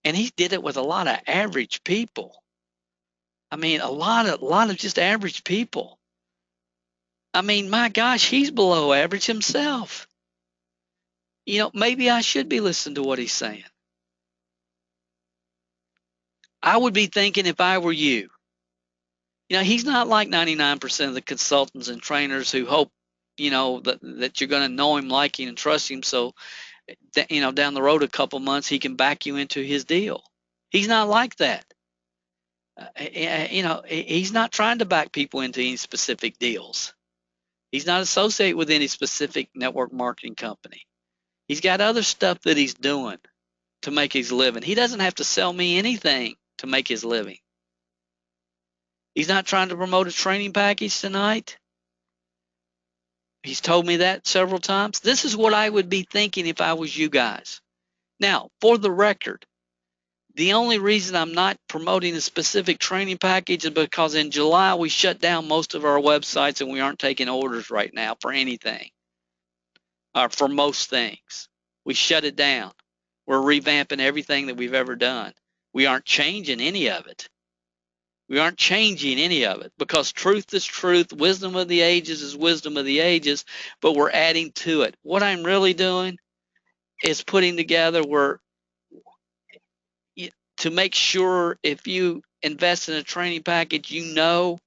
And he did it with a lot of average people. I mean, a lot of just average people. I mean, my gosh, he's below average himself. Maybe I should be listening to what he's saying. I would be thinking if I were you. He's not like 99% of the consultants and trainers who hope, that you're going to know him, like him, and trust him. So, down the road a couple months, he can back you into his deal. He's not like that. He's not trying to back people into any specific deals. He's not associated with any specific network marketing company. He's got other stuff that he's doing to make his living. He doesn't have to sell me anything to make his living. He's not trying to promote a training package tonight. He's told me that several times. This is what I would be thinking if I was you guys. Now, for the record, the only reason I'm not promoting a specific training package is because in July we shut down most of our websites and we aren't taking orders right now for anything, or for most things. We shut it down. We're revamping everything that we've ever done. We aren't changing any of it. We aren't changing any of it because truth is truth. Wisdom of the ages is wisdom of the ages, but we're adding to it. What I'm really doing is putting together to make sure if you invest in a training package, you know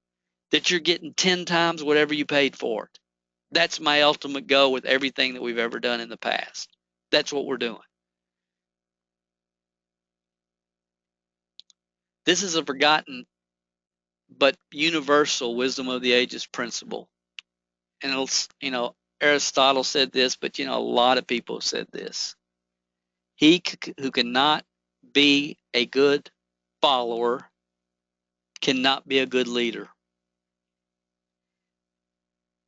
that you're getting 10 times whatever you paid for it. That's my ultimate goal with everything that we've ever done in the past. That's what we're doing. This is a forgotten but universal wisdom of the ages principle. And Aristotle said this, but a lot of people have said this. He who cannot be a good follower cannot be a good leader.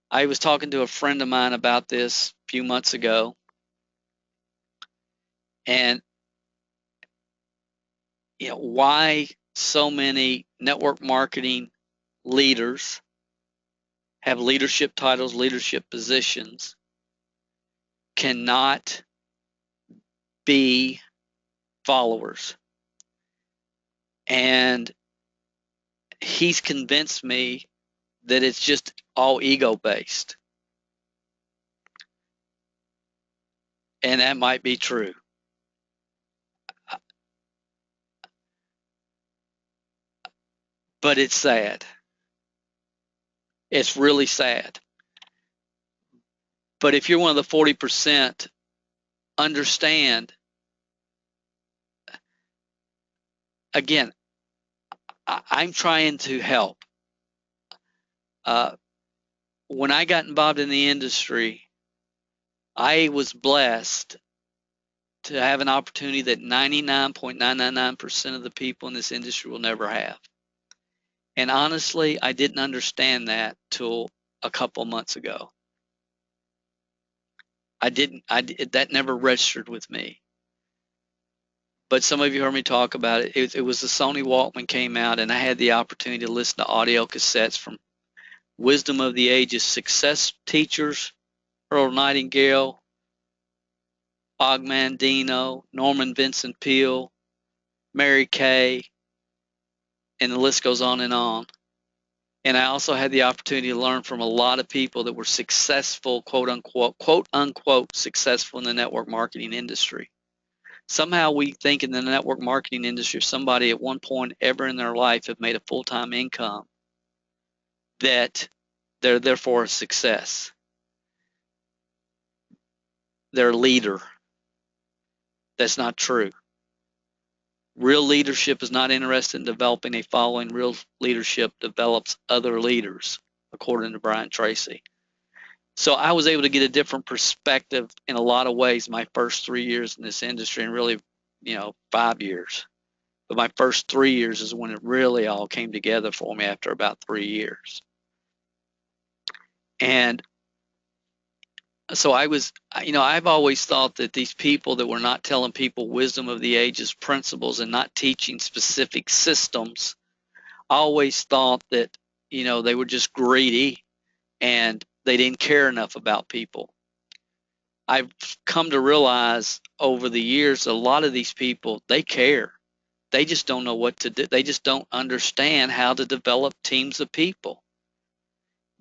I was talking to a friend of mine about this a few months ago, and why so many network marketing leaders have leadership titles, leadership positions, cannot be followers. And he's convinced me that it's just all ego based. And that might be true. But it's sad. It's really sad. But if you're one of the 40%, understand, again, I'm trying to help. When I got involved in the industry, I was blessed to have an opportunity that 99.999% of the people in this industry will never have. And honestly, I didn't understand that till a couple months ago. That never registered with me. But some of you heard me talk about it. It was the Sony Walkman came out, and I had the opportunity to listen to audio cassettes from Wisdom of the Ages success teachers, Earl Nightingale, Og Mandino, Norman Vincent Peale, Mary Kay, and the list goes on and on. And I also had the opportunity to learn from a lot of people that were successful, quote unquote, successful in the network marketing industry. Somehow we think in the network marketing industry, somebody at one point ever in their life have made a full-time income, that they're therefore a success. They're a leader. That's not true. Real leadership is not interested in developing a following. Real leadership develops other leaders, according to Brian Tracy. So I was able to get a different perspective in a lot of ways my first 3 years in this industry, and really, 5 years. But my first 3 years is when it really all came together for me after about 3 years. And so I've always thought that these people that were not telling people wisdom of the ages principles and not teaching specific systems, I always thought that, they were just greedy and they didn't care enough about people. I've come to realize over the years, a lot of these people, they care. They just don't know what to do. They just don't understand how to develop teams of people.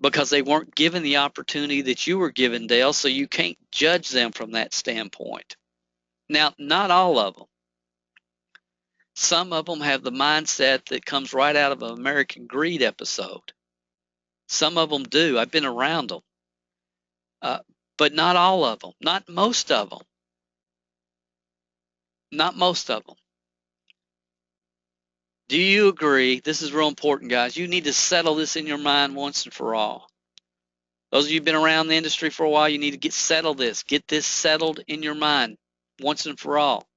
because they weren't given the opportunity that you were given, Dale, so you can't judge them from that standpoint. Now, not all of them. Some of them have the mindset that comes right out of an American Greed episode. Some of them do. I've been around them. But not all of them. Not most of them. Not most of them. Do you agree? This is real important, guys. You need to settle this in your mind once and for all. Those of you who've been around the industry for a while, you need to get this settled in your mind once and for all.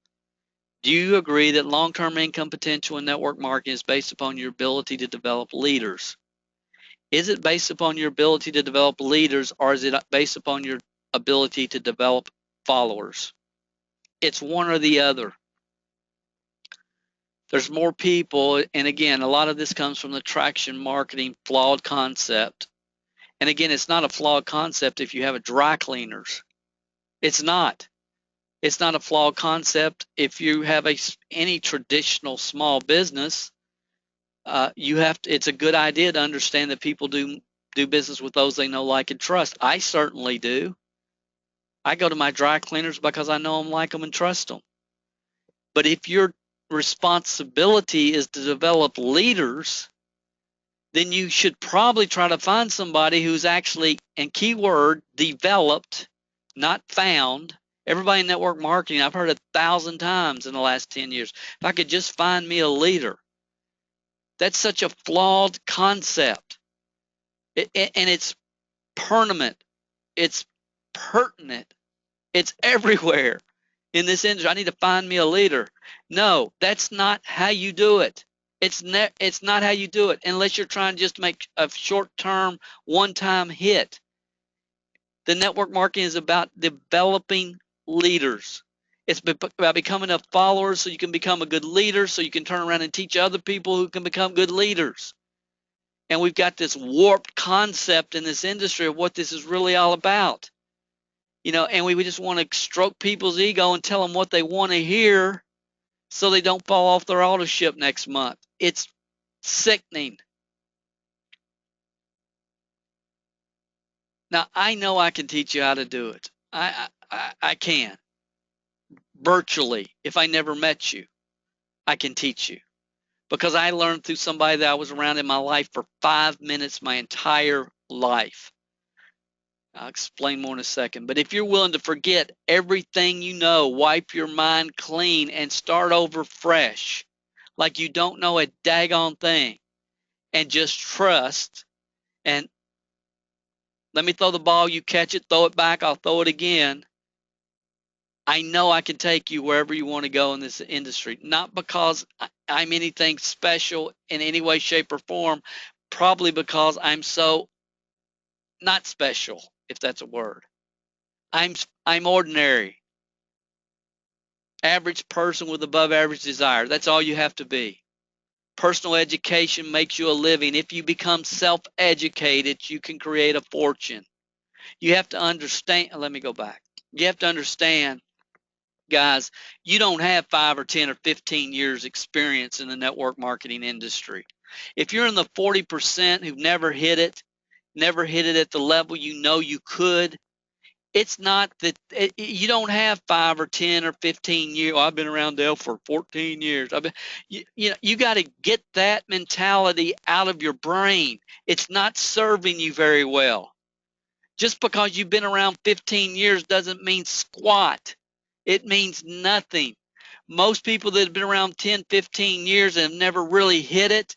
Do you agree that long-term income potential in network marketing is based upon your ability to develop leaders? Is it based upon your ability to develop leaders, or is it based upon your ability to develop followers? It's one or the other. There's more people, and again, a lot of this comes from the traction marketing flawed concept. And again, it's not a flawed concept if you have a dry cleaners. It's not. It's not a flawed concept if you have any traditional small business. It's a good idea to understand that people do business with those they know, like, and trust. I certainly do. I go to my dry cleaners because I know them, like them, and trust them. But if your responsibility is to develop leaders, then you should probably try to find somebody who's actually, and keyword, developed, not found. Everybody in network marketing, I've heard 1,000 times in the last 10 years, if I could just find me a leader. That's such a flawed concept. And it's permanent. It's pertinent. It's everywhere in this industry. I need to find me a leader. No, that's not how you do it. It's not how you do it unless you're trying just to make a short-term, one-time hit. The network marketing is about developing leaders. It's about becoming a follower so you can become a good leader, so you can turn around and teach other people who can become good leaders. And we've got this warped concept in this industry of what this is really all about. And we just want to stroke people's ego and tell them what they want to hear so they don't fall off their auto ship next month. It's sickening. Now, I know I can teach you how to do it. I can. Virtually. If I never met you, I can teach you. Because I learned through somebody that I was around in my life for 5 minutes my entire life. I'll explain more in a second. But if you're willing to forget everything you know, wipe your mind clean, and start over fresh, like you don't know a daggone thing, and just trust, and let me throw the ball, you catch it, throw it back, I'll throw it again. I know I can take you wherever you want to go in this industry, not because I'm anything special in any way, shape, or form, probably because I'm so not special, if that's a word. I'm ordinary. Average person with above average desire. That's all you have to be. Personal education makes you a living. If you become self-educated, you can create a fortune. You have to understand, let me go back. You have to understand, guys, you don't have 5 or 10 or 15 years experience in the network marketing industry. If you're in the 40% who've never hit it at the level you know you could, it's not that you don't have 5 or 10 or 15 years. I've been around Dell for 14 years. You got to get that mentality out of your brain. It's not serving you very well. Just because you've been around 15 years doesn't mean squat. It means nothing. Most people that have been around 10, 15 years and have never really hit it,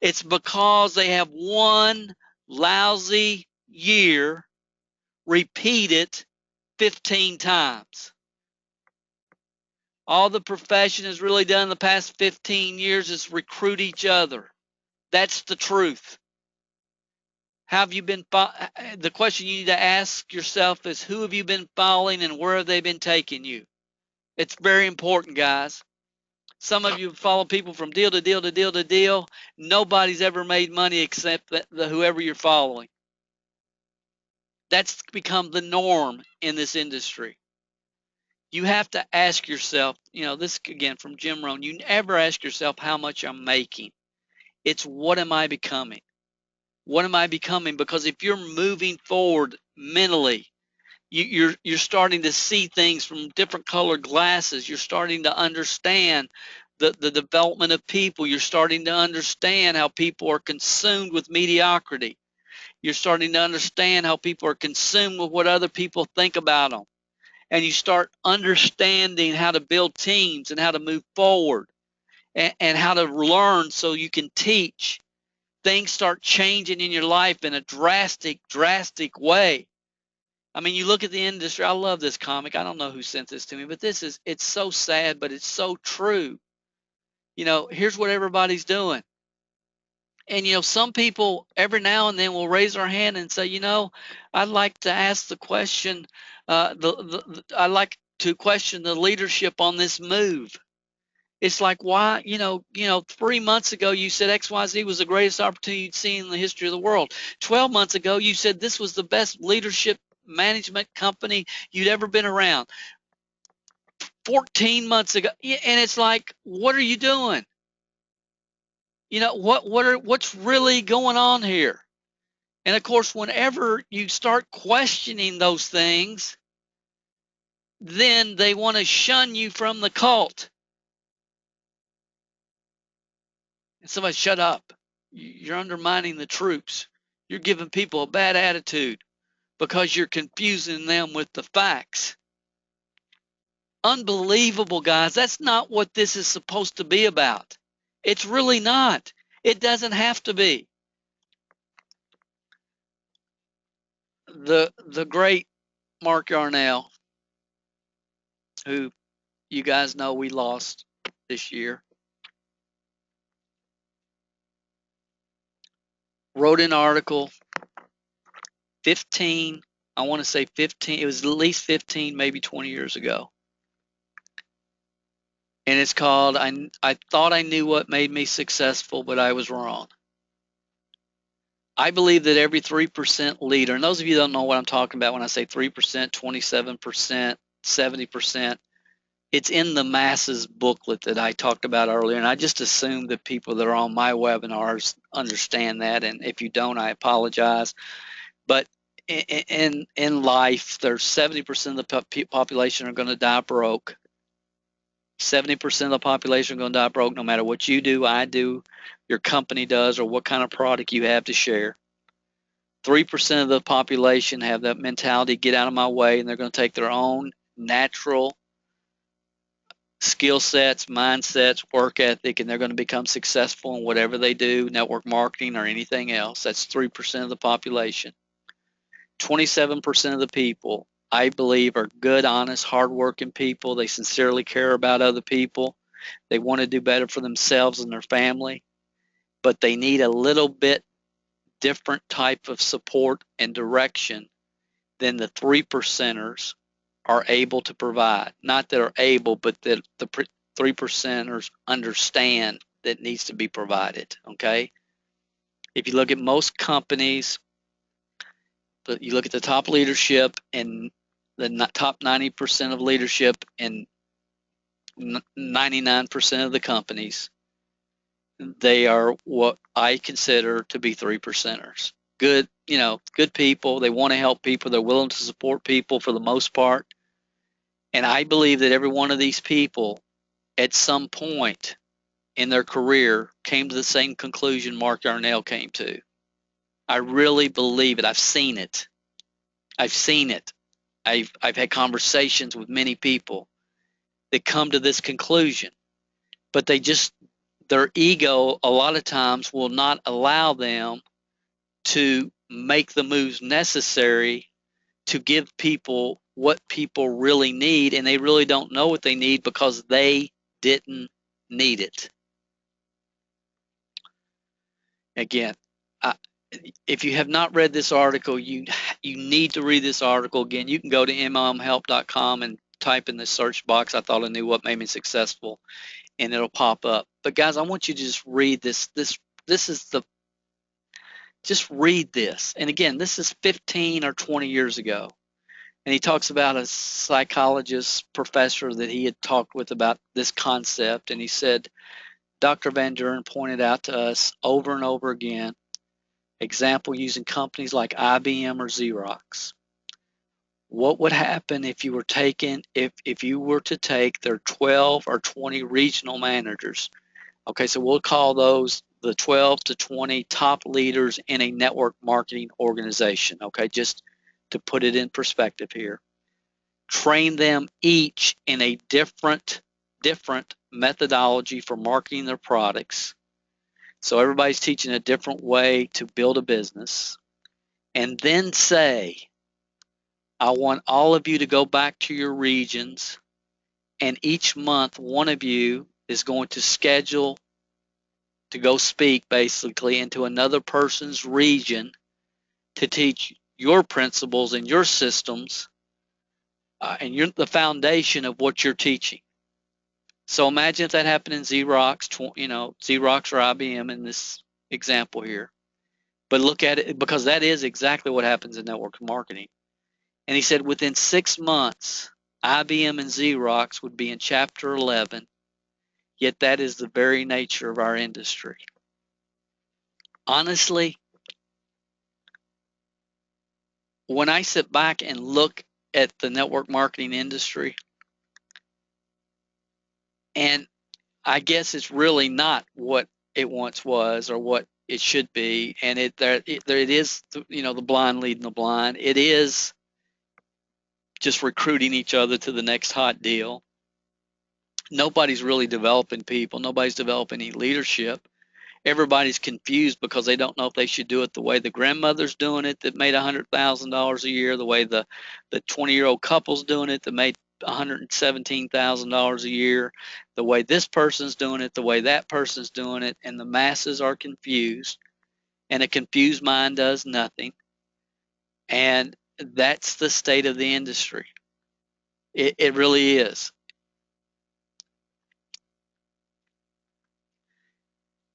it's because they have one lousy year, repeat it 15 times. All the profession has really done in the past 15 years is recruit each other. That's the truth. How have you been? The question you need to ask yourself is, who have you been following and where have they been taking you? It's very important, guys. Some of you follow people from deal to deal to deal to deal. Nobody's ever made money except whoever you're following. That's become the norm in this industry. You have to ask yourself, this again from Jim Rohn, you never ask yourself how much I'm making. It's what am I becoming? What am I becoming? Because if you're moving forward mentally, you're starting to see things from different colored glasses. You're starting to understand the development of people. You're starting to understand how people are consumed with mediocrity. You're starting to understand how people are consumed with what other people think about them. And you start understanding how to build teams and how to move forward and how to learn so you can teach. Things start changing in your life in a drastic way. I mean, you look at the industry. I love this comic. I don't know who sent this to me, but it's so sad, but it's so true. Here's what everybody's doing. And, some people every now and then will raise their hand and say, I'd like to ask the question, I'd like to question the leadership on this move. It's like, why, 3 months ago you said XYZ was the greatest opportunity you'd seen in the history of the world. 12 months ago you said this was the best leadership management company you'd ever been around. 14 months ago, and it's like, what are you doing? What's really going on here? And of course, whenever you start questioning those things, then they want to shun you from the cult. And somebody, shut up. You're undermining the troops. You're giving people a bad attitude because you're confusing them with the facts. Unbelievable, guys. That's not what this is supposed to be about. It's really not. It doesn't have to be. The great Mark Yarnell, who you guys know we lost this year, wrote an article 15, I want to say 15, it was at least 15, maybe 20 years ago. And it's called, I thought I knew what made me successful, but I was wrong. I believe that every 3% leader, and those of you that don't know what I'm talking about when I say 3%, 27%, 70%, it's in the masses booklet that I talked about earlier. And I just assume that people that are on my webinars understand that. And if you don't, I apologize. But in life, there's 70% of the population are going to die broke. 70% of the population are going to die broke no matter what you do, I do, your company does, or what kind of product you have to share. 3% of the population have that mentality, get out of my way, and they're going to take their own natural skill sets, mindsets, work ethic, and they're going to become successful in whatever they do, network marketing or anything else. That's 3% of the population. 27% of the people, I believe, are good, honest, hardworking people. They sincerely care about other people. They want to do better for themselves and their family, but they need a little bit different type of support and direction than the 3%ers are able to provide. Not that are able, but that the 3%ers understand that needs to be provided, okay? If you look at most companies, you look at the top leadership and the top 90% of leadership and 99% of the companies, they are what I consider to be 3%ers. Good, good people. They want to help people. They're willing to support people for the most part. And I believe that every one of these people at some point in their career came to the same conclusion Mark Yarnell came to. I really believe it. I've seen it. I've seen it. I've had conversations with many people that come to this conclusion, but their ego a lot of times will not allow them to make the moves necessary to give people what people really need, and they really don't know what they need because they didn't need it. Again, if you have not read this article, you need to read this article. Again, you can go to mmhelp.com and type in the search box, I thought I knew what made me successful, and it'll pop up. But guys, I want you to just read this. Just read this. And again, this is 15 or 20 years ago. And he talks about a psychologist professor that he had talked with about this concept. And he said, Dr. Van Duren pointed out to us over and over again Example, using companies like IBM or Xerox. What would happen if you were if you were to take their 12 or 20 regional managers? Okay, so we'll call those the 12 to 20 top leaders in a network marketing organization. Okay, just to put it in perspective here. Train them each in a different methodology for marketing their products. So everybody's teaching a different way to build a business. And then say, I want all of you to go back to your regions, and each month one of you is going to schedule to go speak basically into another person's region to teach your principles and your systems and the foundation of what you're teaching. So imagine if that happened in Xerox, Xerox or IBM in this example here. But look at it, because that is exactly what happens in network marketing. And he said within 6 months, IBM and Xerox would be in chapter 11, yet that is the very nature of our industry. Honestly, when I sit back and look at the network marketing industry, and I guess it's really not what it once was or what it should be, and it is, the blind leading the blind. It is just recruiting each other to the next hot deal. Nobody's really developing people. Nobody's developing any leadership. Everybody's confused because they don't know if they should do it the way the grandmother's doing it that made $100,000 a year, the way the 20-year-old couple's doing it that made $117,000 a year, the way this person's doing it, the way that person's doing it, and the masses are confused, and a confused mind does nothing. And that's the state of the industry. It really is.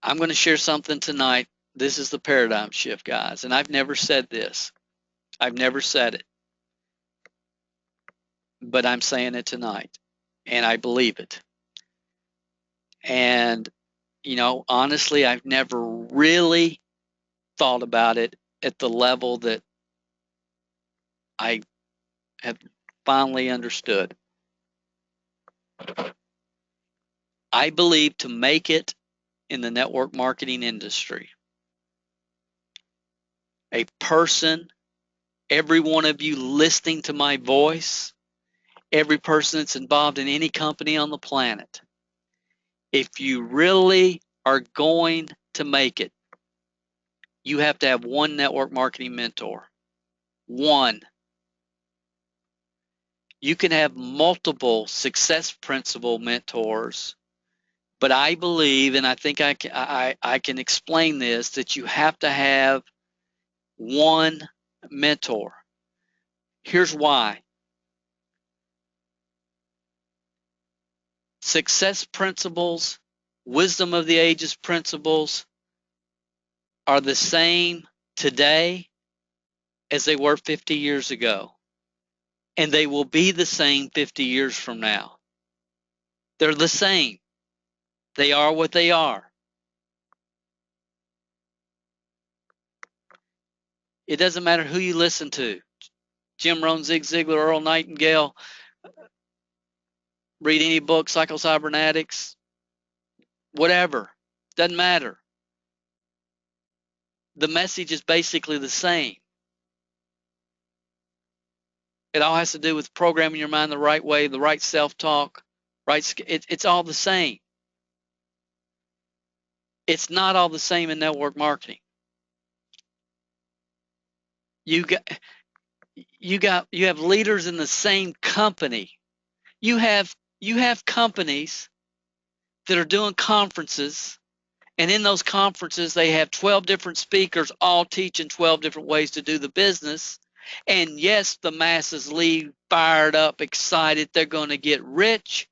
I'm going to share something tonight. This is the paradigm shift, guys. And I've never said this. I've never said it. But I'm saying it tonight. And I believe it. And, honestly, I've never really thought about it at the level that I have finally understood. I believe to make it in the network marketing industry, a person, every one of you listening to my voice, every person that's involved in any company on the planet, if you really are going to make it, you have to have one network marketing mentor. One. You can have multiple success principle mentors, but I believe, and I think I can explain this, that you have to have one mentor. Here's why. Success principles, wisdom of the ages principles are the same today as they were 50 years ago. And they will be the same 50 years from now. They're the same. They are what they are. It doesn't matter who you listen to. Jim Rohn, Zig Ziglar, Earl Nightingale, read any book, Psycho-Cybernetics, whatever. Doesn't matter. The message is basically the same. It all has to do with programming your mind the right way, the right self-talk, right? It's all the same. It's not all the same in network marketing. You have leaders in the same company. You have companies that are doing conferences, and in those conferences they have 12 different speakers all teaching 12 different ways to do the business. And yes, the masses leave fired up, excited, they're going to get rich,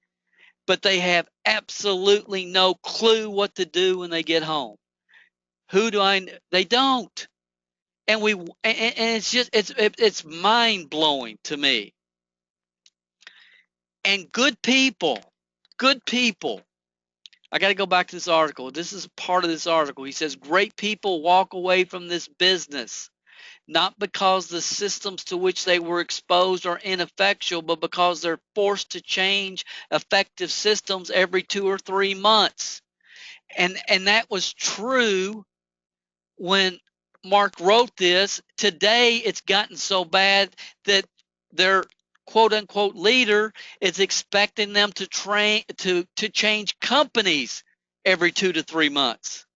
but they have absolutely no clue what to do when they get home. They don't. And it's just it's mind-blowing to me. And good people I got to go back to this article. This is part of this article. He says, great people walk away from this business, not because the systems to which they were exposed are ineffectual, but because they're forced to change effective systems every 2 or 3 months. And that was true when Mark wrote this. Today it's gotten so bad that their quote unquote leader is expecting them to change companies every 2 to 3 months.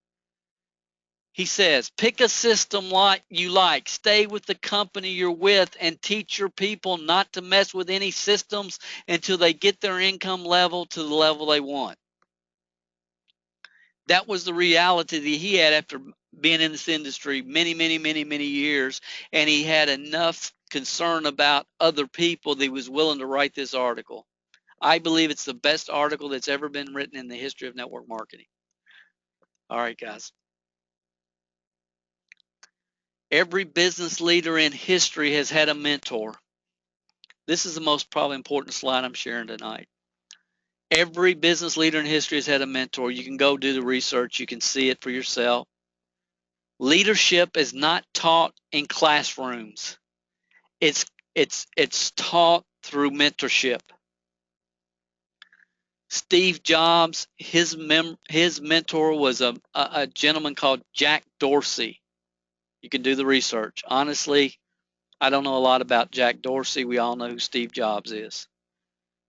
He says, pick a system like you like, stay with the company you're with, and teach your people not to mess with any systems until they get their income level to the level they want. That was the reality that he had after being in this industry many years, and he had enough concern about other people that he was willing to write this article. I believe it's the best article that's ever been written in the history of network marketing. All right, guys. Every business leader in history has had a mentor. This is the most probably important slide I'm sharing tonight. Every business leader in history has had a mentor. You can go do the research. You can see it for yourself. Leadership is not taught in classrooms. It's taught through mentorship. Steve Jobs, his mentor was a gentleman called Jack Dorsey. You can do the research. Honestly, I don't know a lot about Jack Dorsey. We all know who Steve Jobs is.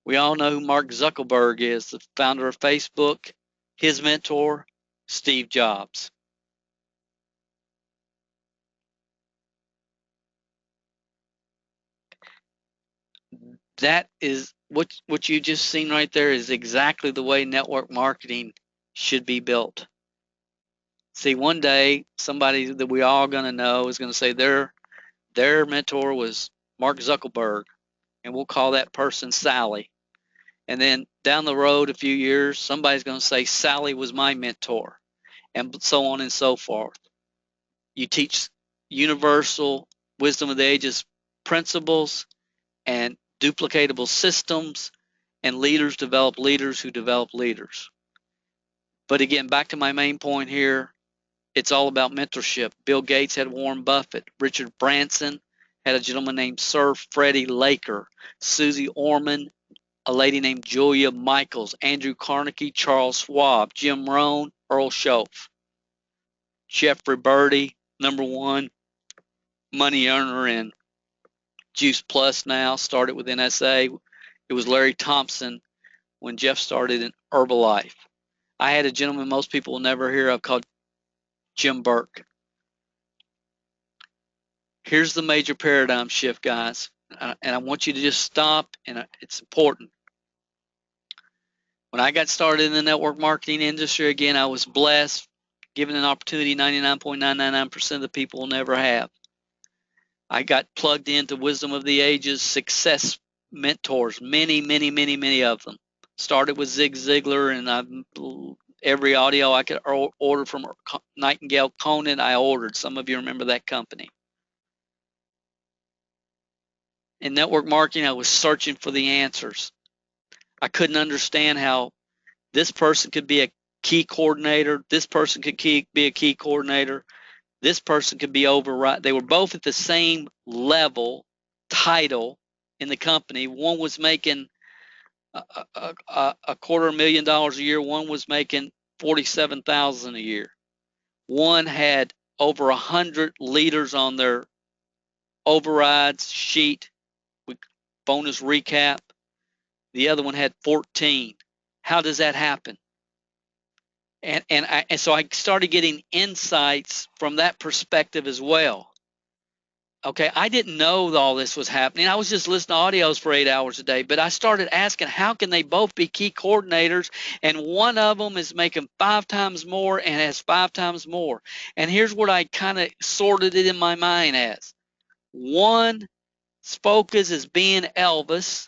We all know who Mark Zuckerberg is, the founder of Facebook. His mentor, Steve Jobs. That is what you just seen right there is exactly the way network marketing should be built. See, one day somebody that we all going to know is going to say their mentor was Mark Zuckerberg, and we'll call that person Sally. And then down the road a few years, somebody's going to say Sally was my mentor, and so on and so forth. You teach universal wisdom of the ages principles and duplicatable systems, and leaders develop leaders who develop leaders. But again, back to my main point here, it's all about mentorship. Bill Gates had Warren Buffett. Richard Branson had a gentleman named Sir Freddie Laker. Susie Orman, a lady named Julia Michaels. Andrew Carnegie, Charles Schwab. Jim Rohn, Earl Schoaf. Jeffrey Birdie, #1 money earner in Juice Plus now, started with NSA. It was Larry Thompson when Jeff started in Herbalife. I had a gentleman most people will never hear of called Jim Burke. Here's the major paradigm shift, guys, and I want you to just stop, and it's important. When I got started in the network marketing industry, again, I was blessed, given an opportunity 99.999% of the people will never have. I got plugged into Wisdom of the Ages success mentors, many of them. Started with Zig Ziglar, and every audio I could order from Nightingale Conant, I ordered. Some of you remember that company. In network marketing, I was searching for the answers. I couldn't understand how this person could be a key coordinator, this person could be a key coordinator, this person could be override. They were both at the same level, title in the company. One was making a $250,000 a year. One was making $47,000 a year. One had over 100 leaders on their overrides sheet with bonus recap. The other one had 14. How does that happen? And so I started getting insights from that perspective as well. Okay, I didn't know all this was happening. I was just listening to audios for 8 hours a day, but I started asking, how can they both be key coordinators, and one of them is making 5 times more and has 5 times more? And here's what I kind of sorted it in my mind as. One's focus is being Elvis,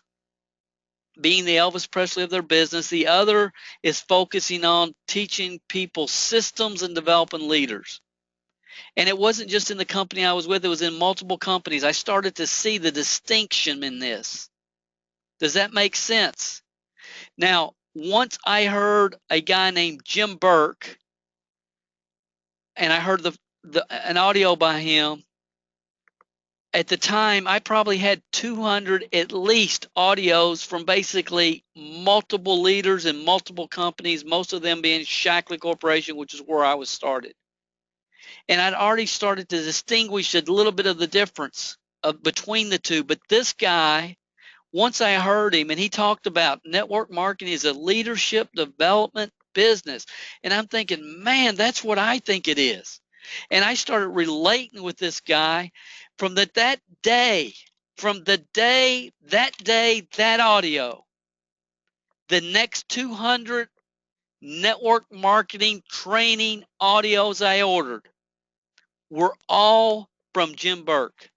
being the Elvis Presley of their business. The other is focusing on teaching people systems and developing leaders. And it wasn't just in the company I was with, it was in multiple companies. I started to see the distinction in this. Does that make sense? Now, once I heard a guy named Jim Burke, and I heard an audio by him. At the time, I probably had 200 at least audios from basically multiple leaders in multiple companies, most of them being Shackley Corporation, which is where I was started. And I'd already started to distinguish a little bit of the difference between the two. But this guy, once I heard him and he talked about network marketing as a leadership development business, and I'm thinking, man, that's what I think it is. And I started relating with this guy from that day, that audio, the next 200 network marketing training audios I ordered were all from Jim Burke,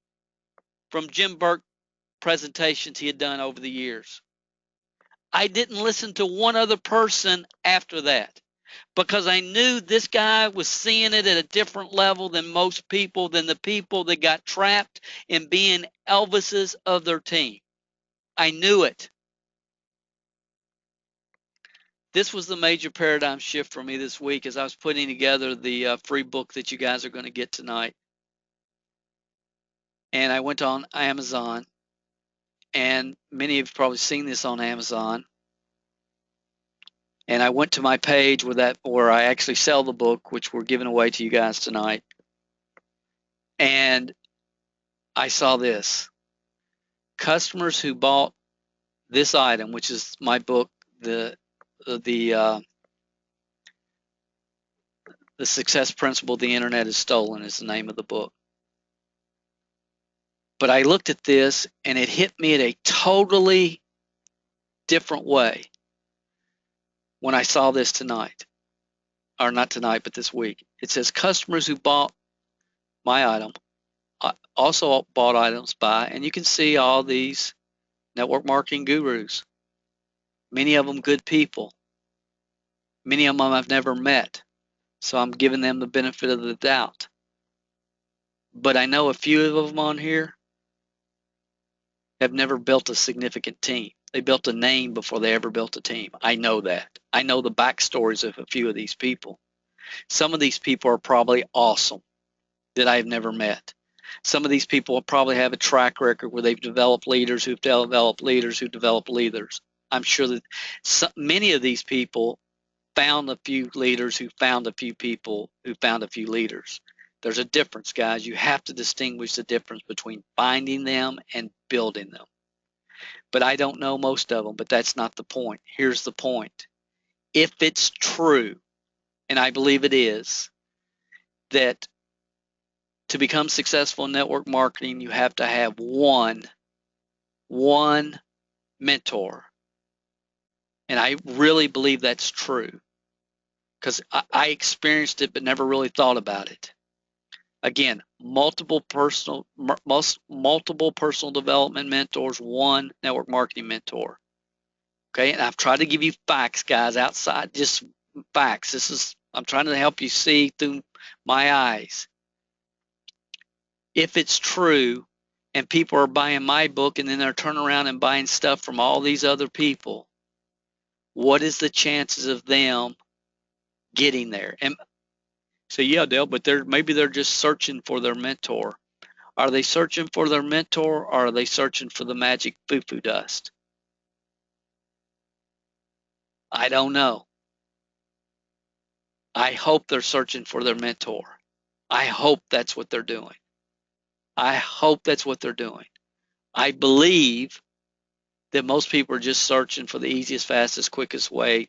presentations he had done over the years. I didn't listen to one other person after that because I knew this guy was seeing it at a different level than most people, than the people that got trapped in being Elvises of their team. I knew it. This was the major paradigm shift for me this week as I was putting together the free book that you guys are going to get tonight. And I went on Amazon, and many of you have probably seen this on Amazon. And I went to my page where I actually sell the book, which we're giving away to you guys tonight. And I saw this. Customers who bought this item, which is my book, the Success Principle the Internet is Stolen is the name of the book. But I looked at this and it hit me in a totally different way when I saw this tonight. Or not tonight, but this week. It says customers who bought my item also bought items by, and you can see all these network marketing gurus. Many of them good people. Many of them I've never met. So I'm giving them the benefit of the doubt. But I know a few of them on here have never built a significant team. They built a name before they ever built a team. I know that. I know the backstories of a few of these people. Some of these people are probably awesome that I've never met. Some of these people probably have a track record where they've developed leaders who've developed leaders who develop leaders. I'm sure that many of these people found a few leaders who found a few people who found a few leaders. There's a difference, guys. You have to distinguish the difference between finding them and building them. But I don't know most of them, but that's not the point. Here's the point. If it's true, and I believe it is, that to become successful in network marketing, you have to have one mentor. And I really believe that's true because I experienced it but never really thought about it. Again, multiple personal development mentors, one network marketing mentor. Okay, and I've tried to give you facts, guys, outside just facts. I'm trying to help you see through my eyes. If it's true and people are buying my book and then they're turning around and buying stuff from all these other people, what is the chances of them getting there? And so, yeah, Dale, but maybe they're just searching for their mentor. Are they searching for their mentor, or are they searching for the magic foo-foo dust? I don't know. I hope they're searching for their mentor. I hope that's what they're doing. I hope that's what they're doing. I believe that most people are just searching for the easiest, fastest, quickest way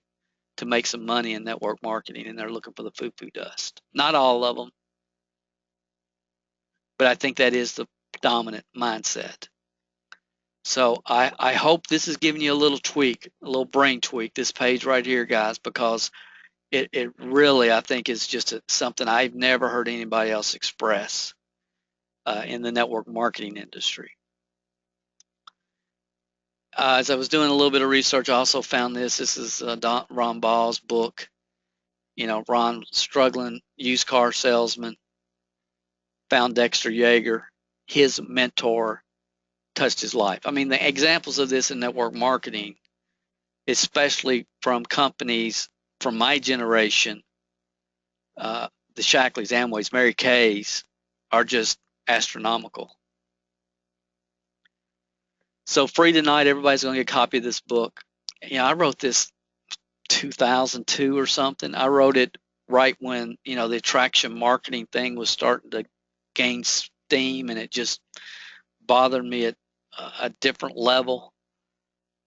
to make some money in network marketing, and they're looking for the foo-foo dust. Not all of them, but I think that is the dominant mindset. So I hope this is giving you a little tweak, a little brain tweak, this page right here, guys, because it really, I think, is just something I've never heard anybody else express in the network marketing industry. As I was doing a little bit of research, I also found this. This is Ron Ball's book. You know, Ron, struggling used car salesman, found Dexter Yeager. His mentor touched his life. I mean, the examples of this in network marketing especially from companies from my generation. The Shackleys, Amways, Mary Kays are just astronomical. So free tonight, everybody's going to get a copy of this book. I wrote this 2002 or something. I wrote it right when, the attraction marketing thing was starting to gain steam, and it just bothered me at a different level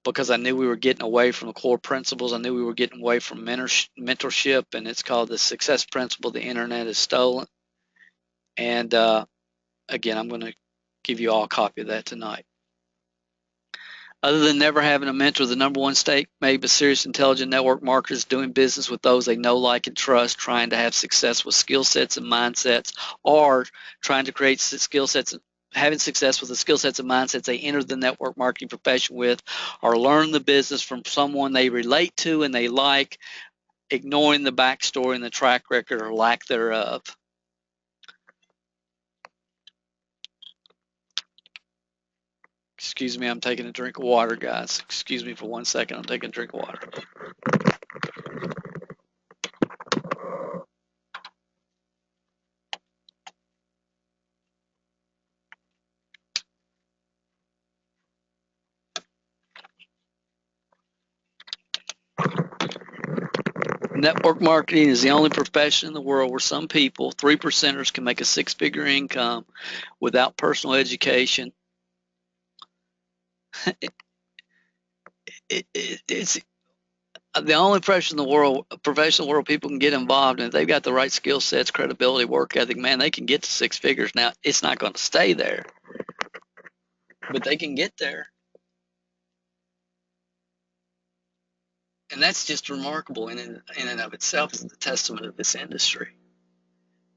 because I knew we were getting away from the core principles. I knew we were getting away from mentorship, and it's called the success principle the internet is stolen. And again, I'm going to give you all a copy of that tonight. Other than never having a mentor, the number one mistake made by serious, intelligent network marketers is doing business with those they know, like, and trust, trying to have success with skill sets and mindsets, or trying to create skill sets, having success with the skill sets and mindsets they enter the network marketing profession with, or learn the business from someone they relate to and they like, ignoring the backstory and the track record or lack thereof. Excuse me, I'm taking a drink of water, guys. Excuse me for 1 second. I'm taking a drink of water. Network marketing is the only profession in the world where some people, 3%ers, can make a six-figure income without personal education. It's the only profession in the world people can get involved in. If they've got the right skill sets, credibility, work ethic, man, they can get to six figures. Now, it's not going to stay there, but they can get there. And that's just remarkable in and of itself as the testament of this industry.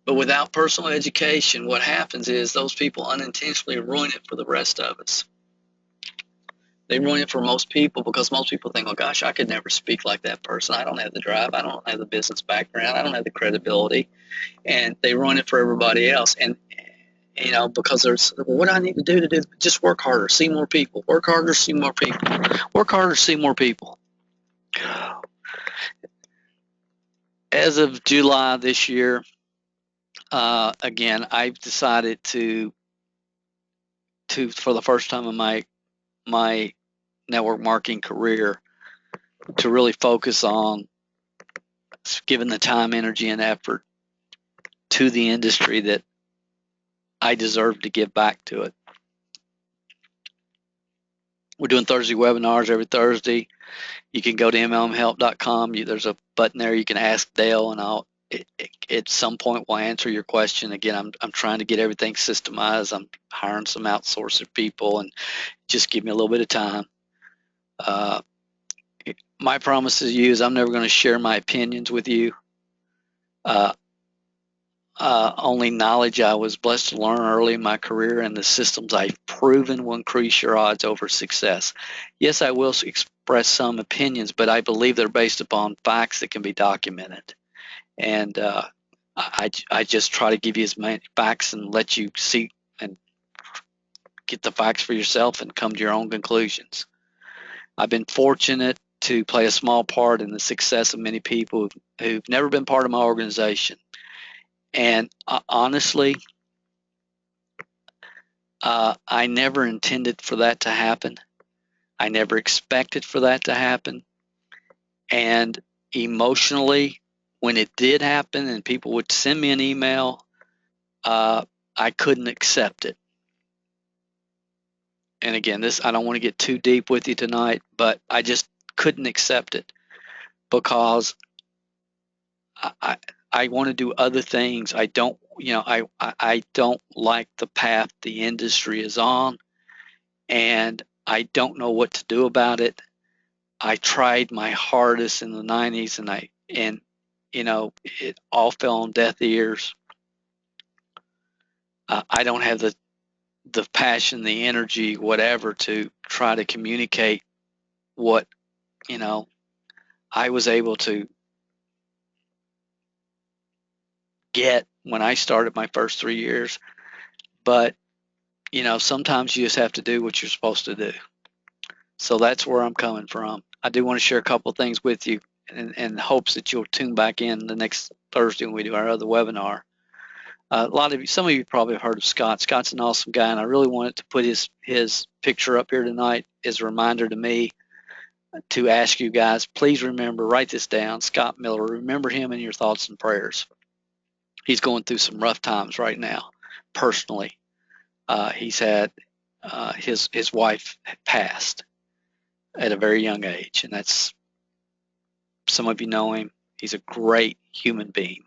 But without personal education, what happens is those people unintentionally ruin it for the rest of us. They ruin it for most people because most people think, oh, gosh, I could never speak like that person. I don't have the drive. I don't have the business background. I don't have the credibility. And they ruin it for everybody else. And, because there's, well, what do I need to do? Just work harder, see more people. Work harder, see more people. Work harder, see more people. As of July this year, again, I've decided to for the first time in my network marketing career, to really focus on giving the time, energy, and effort to the industry that I deserve to give back to it. We're doing Thursday webinars every Thursday. You can go to mlmhelp.com. There's a button there. You can ask Dale, and at some point we'll answer your question. Again, I'm trying to get everything systemized. I'm hiring some outsourcing people, and just give me a little bit of time. My promise to you is I'm never going to share my opinions with you. Only knowledge I was blessed to learn early in my career, and the systems I've proven will increase your odds over success. Yes, I will express some opinions, but I believe they're based upon facts that can be documented. And I just try to give you as many facts and let you see and get the facts for yourself and come to your own conclusions. I've been fortunate to play a small part in the success of many people who've never been part of my organization. And honestly, I never intended for that to happen. I never expected for that to happen. And emotionally, when it did happen and people would send me an email, I couldn't accept it. And again, I don't want to get too deep with you tonight, but I just couldn't accept it because I want to do other things. I don't like the path the industry is on, and I don't know what to do about it. I tried my hardest in the 90s, and it all fell on deaf ears. I don't have the passion, the energy, whatever, to try to communicate what I was able to get when I started my first 3 years. But sometimes you just have to do what you're supposed to do. So that's where I'm coming from. I do want to share a couple of things with you in hopes that you'll tune back in the next Thursday when we do our other webinar. Some of you probably have heard of Scott. Scott's an awesome guy, and I really wanted to put his picture up here tonight as a reminder to me to ask you guys, please remember, write this down, Scott Miller. Remember him in your thoughts and prayers. He's going through some rough times right now, personally. He's had his wife passed at a very young age, and that's, some of you know him. He's a great human being.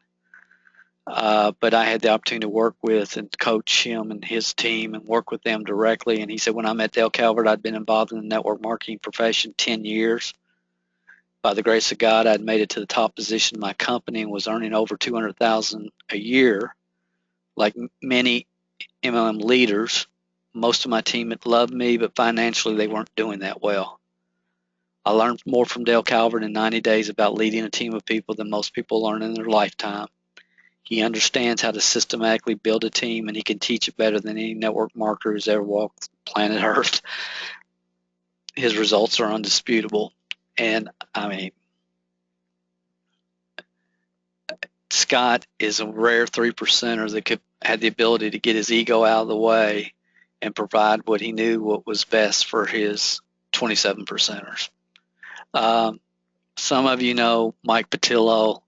But I had the opportunity to work with and coach him and his team and work with them directly. And he said, when I met Dale Calvert, I'd been involved in the network marketing profession 10 years. By the grace of God, I'd made it to the top position in my company and was earning over $200,000 a year. Like many MLM leaders, most of my team had loved me, but financially they weren't doing that well. I learned more from Dale Calvert in 90 days about leading a team of people than most people learn in their lifetime. He understands how to systematically build a team, and he can teach it better than any network marketer who's ever walked planet Earth. His results are undisputable. And I mean, Scott is a rare 3%er that had the ability to get his ego out of the way and provide what he knew what was best for his 27%ers. Some of you know Mike Patillo.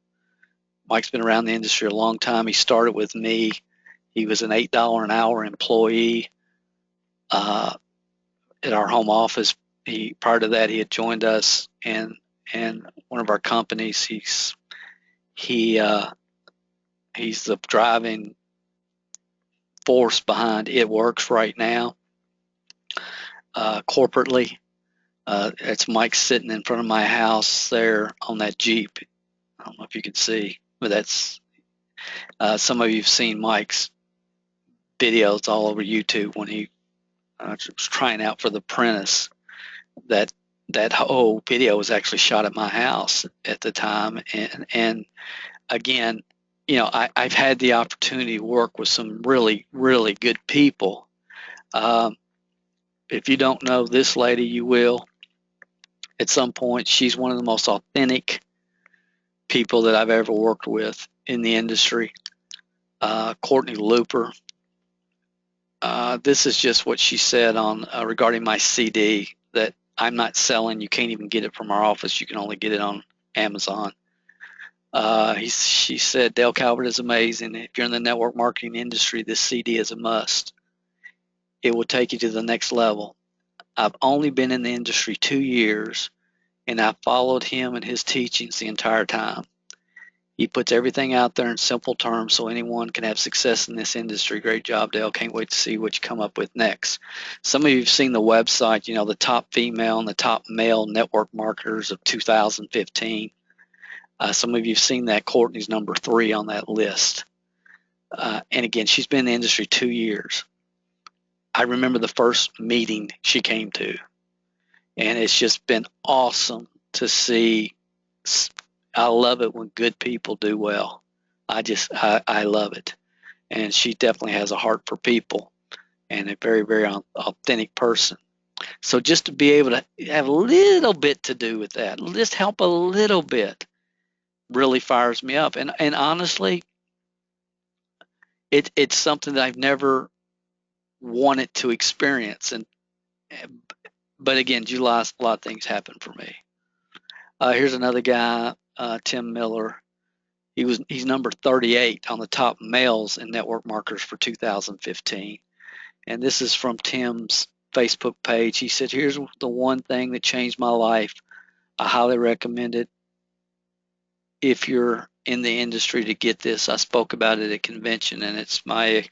Mike's been around the industry a long time. He started with me. He was an $8 an hour employee at our home office. Prior to that, he had joined us in one of our companies. He's the driving force behind It Works right now. Corporately, it's Mike sitting in front of my house there on that Jeep. I don't know if you can see, but that's some of you have seen Mike's videos all over YouTube when he was trying out for The Apprentice. That whole video was actually shot at my house at the time. And again, you know, I've had the opportunity to work with some really, really good people. If you don't know this lady, you will at some point. She's one of the most authentic people that I've ever worked with in the industry. Courtney Looper. This is just what she said on regarding my CD that I'm not selling. You can't even get it from our office. You can only get it on Amazon. She said, Dale Calvert is amazing. If you're in the network marketing industry, this CD is a must. It will take you to the next level. I've only been in the industry 2 years, and I followed him and his teachings the entire time. He puts everything out there in simple terms so anyone can have success in this industry. Great job, Dale. Can't wait to see what you come up with next. Some of you have seen the website, you know, the top female and the top male network marketers of 2015. Some of you have seen that. Courtney's number 3 on that list. And again, she's been in the industry 2 years. I remember the first meeting she came to, and it's just been awesome to see. I love it when good people do well. I love it. And she definitely has a heart for people and a very, very authentic person. So just to be able to have a little bit to do with that, just help a little bit, really fires me up. And honestly, it's something that I've never wanted to experience. But again, July, a lot of things happen for me. Here's another guy, Tim Miller. He's number 38 on the top males in network marketers for 2015. And this is from Tim's Facebook page. He said, here's the one thing that changed my life. I highly recommend it if you're in the industry to get this. I spoke about it at a convention, and it's my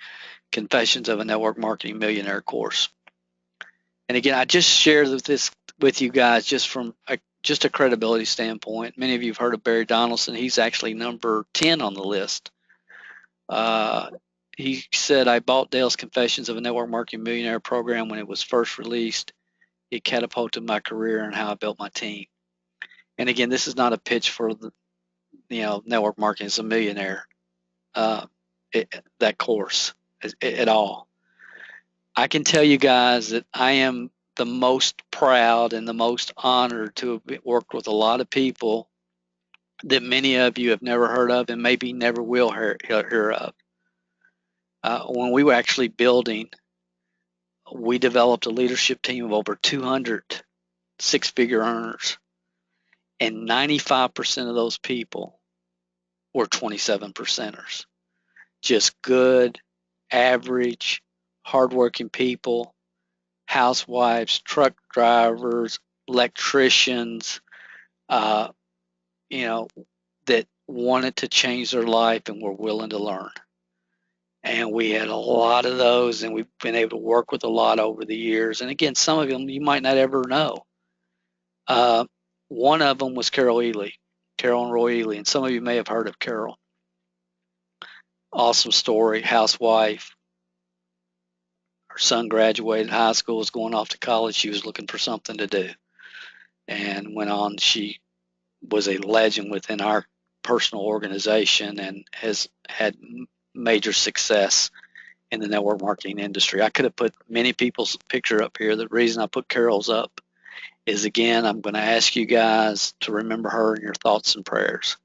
Confessions of a Network Marketing Millionaire course. And again, I just shared this with you guys just from just a credibility standpoint. Many of you have heard of Barry Donaldson. He's actually number 10 on the list. He said, I bought Dale's Confessions of a Network Marketing Millionaire program when it was first released. It catapulted my career and how I built my team. And again, this is not a pitch for the, network marketing as a millionaire, that course at all. I can tell you guys that I am the most proud and the most honored to have worked with a lot of people that many of you have never heard of and maybe never will hear of. When we were actually building, we developed a leadership team of over 200 six-figure earners, and 95% of those people were 27 percenters. Just good, average, hardworking people, housewives, truck drivers, electricians, uh, you know, that wanted to change their life and were willing to learn. And we had a lot of those, and we've been able to work with a lot over the years. And again, some of them you might not ever know. Uh, One of them was Carol Ely, Carol and Roy Ely, and some of you may have heard of Carol. Awesome story, housewife. Her son graduated high school, was going off to college. She was looking for something to do and went on. She was a legend within our personal organization and has had major success in the network marketing industry. I could have put many people's picture up here. The reason I put Carol's up is, again, I'm going to ask you guys to remember her in your thoughts and prayers.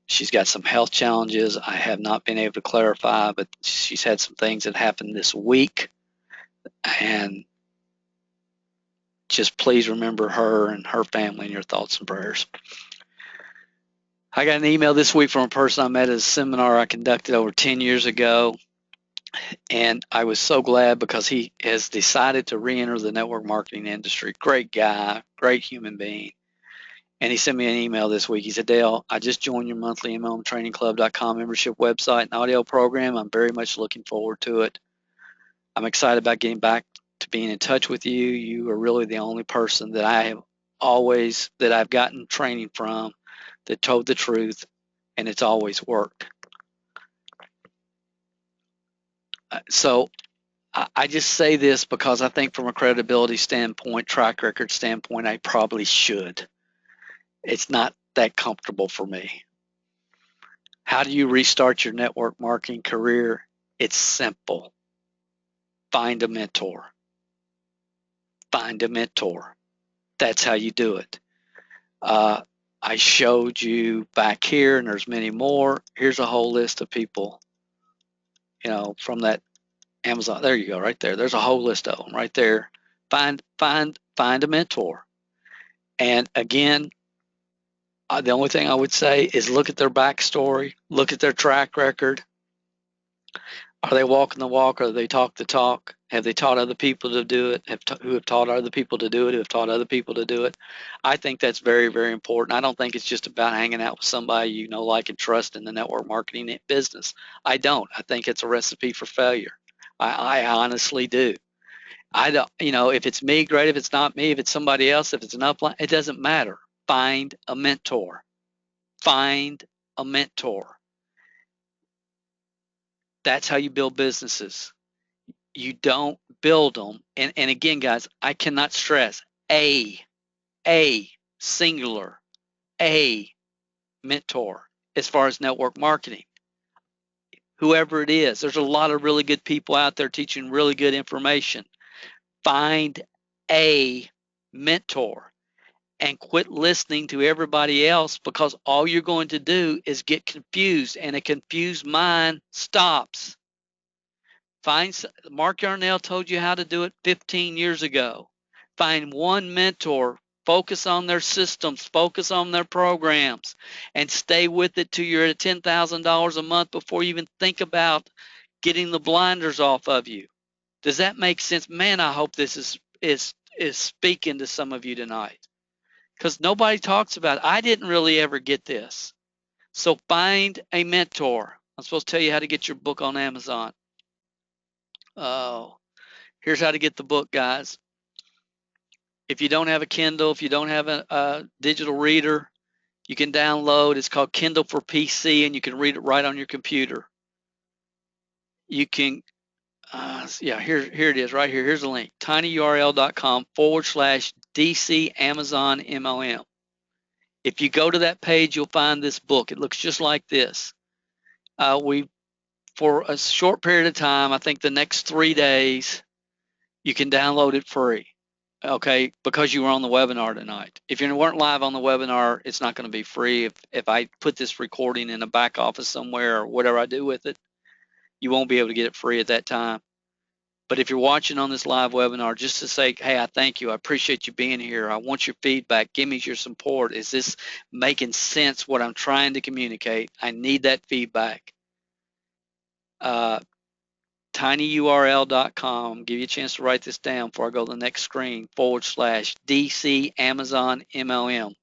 She's got some health challenges I have not been able to clarify, but she's had some things that happened this week, and just please remember her and her family in your thoughts and prayers. I got an email this week from a person I met at a seminar I conducted over 10 years ago, and I was so glad because he has decided to re-enter the network marketing industry. Great guy, great human being. And he sent me an email this week. He said, Dale, I just joined your monthly MLMtrainingclub.com membership website and audio program. I'm very much looking forward to it. I'm excited about getting back to being in touch with you. You are really the only person that I've gotten training from that told the truth, and it's always worked. So I just say this because I think from a credibility standpoint, track record standpoint, I probably should. It's not that comfortable for me. How do you restart your network marketing career? It's simple. Find a mentor. Find a mentor. That's how you do it. I showed you back here, and there's many more. Here's a whole list of people, from that Amazon. There you go, right there. There's a whole list of them right there. Find a mentor. And again, the only thing I would say is look at their backstory, look at their track record. Are they walking the walk? Or do they talk the talk? Have they taught other people to do it? Who have taught other people to do it? Who have taught other people to do it? I think that's very, very important. I don't think it's just about hanging out with somebody you know, like, and trust in the network marketing business. I don't. I think it's a recipe for failure. I honestly do. I don't. If it's me, great. If it's not me, if it's somebody else, if it's an upline, it doesn't matter. Find a mentor. Find a mentor. That's how you build businesses. You don't build them. And again, guys, I cannot stress a singular, a mentor as far as network marketing. Whoever it is, there's a lot of really good people out there teaching really good information. Find a mentor and quit listening to everybody else, because all you're going to do is get confused, and a confused mind stops. Mark Yarnell told you how to do it 15 years ago. Find one mentor, focus on their systems, focus on their programs, and stay with it till you're at $10,000 a month before you even think about getting the blinders off of you. Does that make sense? Man, I hope this is speaking to some of you tonight, because nobody talks about it. I didn't really ever get this. So find a mentor. I'm supposed to tell you how to get your book on Amazon. Oh, here's how to get the book, guys. If you don't have a Kindle, if you don't have a digital reader, you can download. It's called Kindle for PC, and you can read it right on your computer. You can, here it is right here. Here's a link, tinyurl.com/DC Amazon MLM. If you go to that page, you'll find this book. It looks just like this. For a short period of time, I think the next 3 days, you can download it free. Okay, because you were on the webinar tonight. If you weren't live on the webinar, it's not going to be free. If I put this recording in a back office somewhere or whatever I do with it, you won't be able to get it free at that time. But if you're watching on this live webinar, just to say, hey, I thank you. I appreciate you being here. I want your feedback. Give me your support. Is this making sense, what I'm trying to communicate? I need that feedback. tinyurl.com. Give you a chance to write this down before I go to the next screen, /DC Amazon MLM.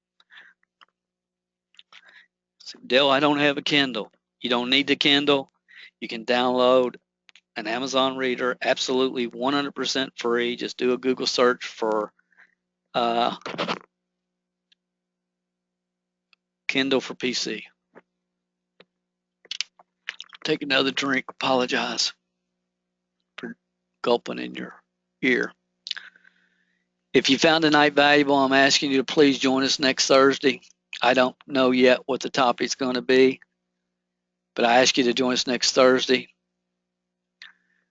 So, Dale, I don't have a Kindle. You don't need the Kindle. You can download an Amazon reader, absolutely 100% free. Just do a Google search for Kindle for PC. Take another drink. Apologize for gulping in your ear. If you found tonight valuable, I'm asking you to please join us next Thursday. I don't know yet what the topic's going to be, but I ask you to join us next Thursday.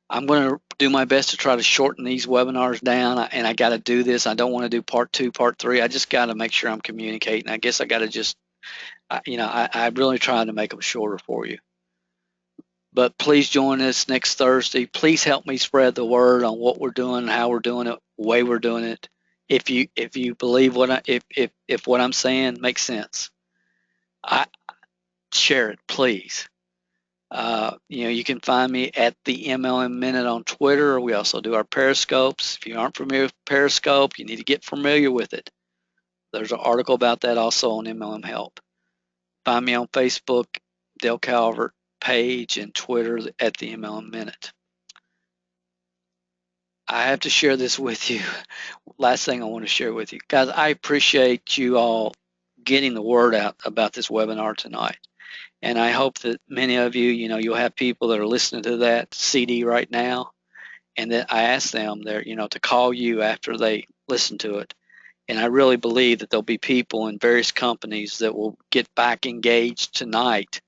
I'm going to do my best to try to shorten these webinars down, and I got to do this. I don't want to do part 2, part 3. I just got to make sure I'm communicating. I guess I got to just, I'm really trying to make them shorter for you. But please join us next Thursday. Please help me spread the word on what we're doing, how we're doing it, the way we're doing it. If you believe if what I'm saying makes sense, share it, please. You can find me at the MLM Minute on Twitter. We also do our Periscopes. If you aren't familiar with Periscope, you need to get familiar with it. There's an article about that also on MLM Help. Find me on Facebook, Dale Calvert page, and Twitter at the MLM Minute. I have to share this with you. Last thing I want to share with you. Guys, I appreciate you all getting the word out about this webinar tonight. And I hope that many of you, you'll have people that are listening to that CD right now, and that I ask them there, to call you after they listen to it. And I really believe that there'll be people in various companies that will get back engaged tonight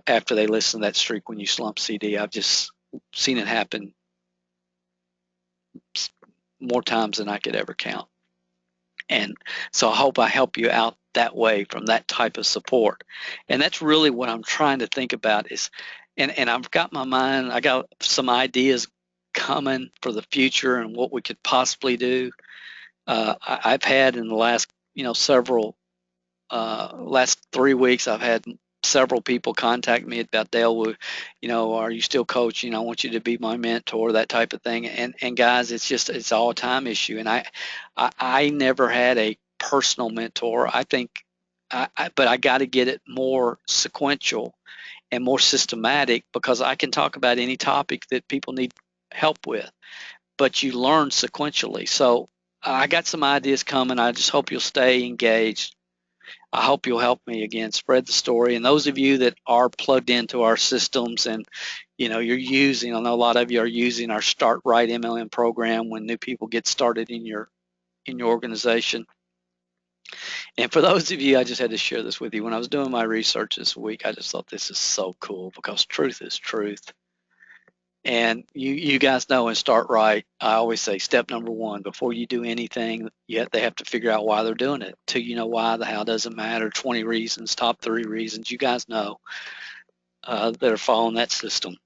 after they listen to that Streak When You Slump CD. I've just seen it happen more times than I could ever count. And so I hope I help you out that way from that type of support. And that's really what I'm trying to think about is, and I've got my mind, I got some ideas coming for the future and what we could possibly do. I've had in the last, last 3 weeks, I've had several people contact me about, Dale, are you still coaching? I want you to be my mentor, that type of thing. And guys, it's all a time issue. And I never had a personal mentor. I think, but I got to get it more sequential and more systematic, because I can talk about any topic that people need help with, but you learn sequentially. So I got some ideas coming. I just hope you'll stay engaged. I hope you'll help me again spread the story. And those of you that are plugged into our systems and you're using, I know a lot of you are using our Start Right MLM program when new people get started in your organization. And for those of you, I just had to share this with you. When I was doing my research this week, I just thought this is so cool, because truth is truth. And you guys know in Start Right, I always say step number 1, before you do anything, they have to figure out why they're doing it. Till you know why, the how doesn't matter. 20 reasons, top 3 reasons. You guys know that are following that system.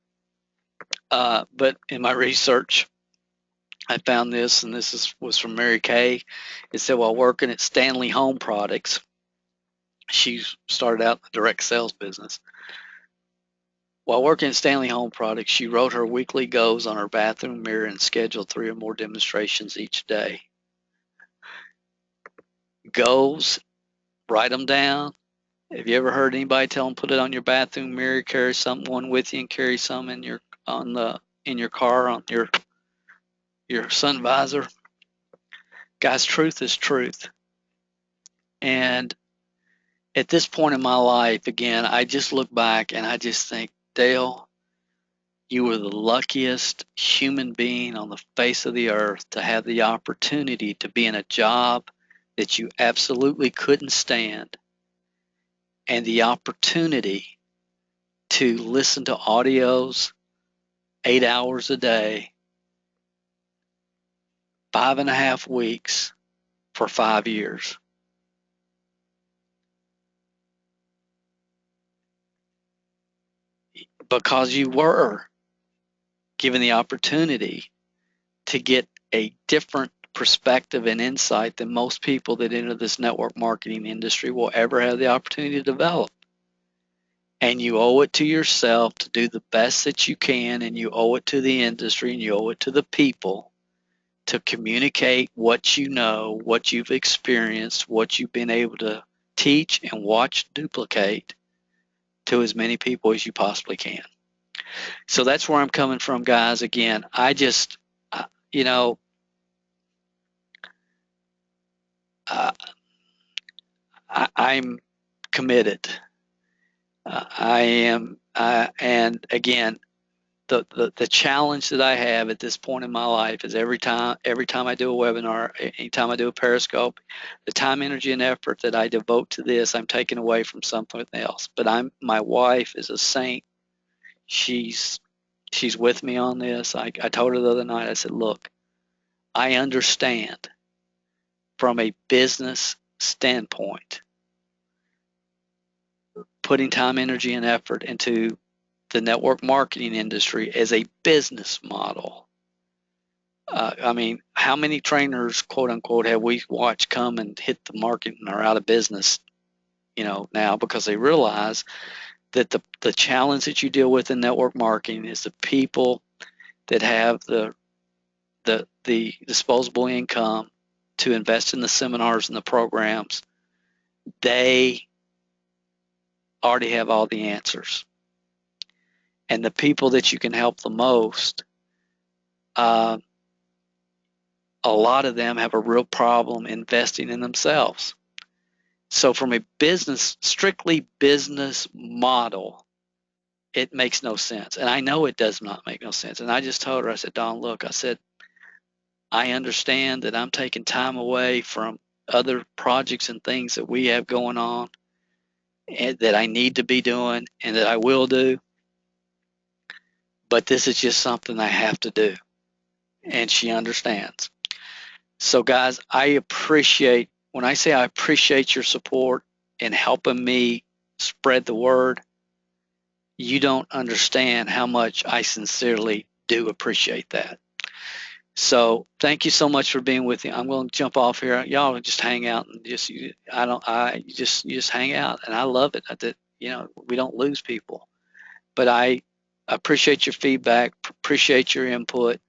But in my research, I found this, and this was from Mary Kay. It said, while working at Stanley Home Products, she started out in the direct sales business. While working at Stanley Home Products, she wrote her weekly goals on her bathroom mirror and scheduled 3 or more demonstrations each day. Goals, write them down. Have you ever heard anybody tell them put it on your bathroom mirror, carry someone with you, and carry some in your car on your sun visor? Guys, truth is truth. And at this point in my life, again, I just look back and I just think, Dale, you were the luckiest human being on the face of the earth to have the opportunity to be in a job that you absolutely couldn't stand, and the opportunity to listen to audios 8 hours a day 5.5 weeks for 5 years. Because you were given the opportunity to get a different perspective and insight than most people that enter this network marketing industry will ever have the opportunity to develop. And you owe it to yourself to do the best that you can, and you owe it to the industry, and you owe it to the people to communicate what you know, what you've experienced, what you've been able to teach and watch duplicate to as many people as you possibly can. So that's where I'm coming from, guys. Again, you know, uh, I'm committed. I am, and again, the challenge that I have at this point in my life is every time I do a webinar, anytime I do a Periscope, the time, energy, and effort that I devote to this, I'm taking away from something else. But my wife is a saint. She's with me on this. I told her the other night, I said, look, I understand from a business standpoint, putting time, energy, and effort into the network marketing industry as a business model. I mean, how many trainers, quote unquote, have we watched come and hit the market and are out of business, now because they realize that the challenge that you deal with in network marketing is the people that have the disposable income to invest in the seminars and the programs. They already have all the answers. And the people that you can help the most, a lot of them have a real problem investing in themselves. So from a strictly business model, it makes no sense. And I know it does not make no sense. And I just told her, I said, Dawn, look, I said, I understand that I'm taking time away from other projects and things that we have going on and that I need to be doing and that I will do. But this is just something I have to do. And she understands. So guys, when I say I appreciate your support in helping me spread the word, you don't understand how much I sincerely do appreciate that. So thank you so much for being with me. I'm going to jump off here. Y'all just hang out and you just hang out, and I love it. We don't lose people, but I appreciate your feedback, appreciate your input.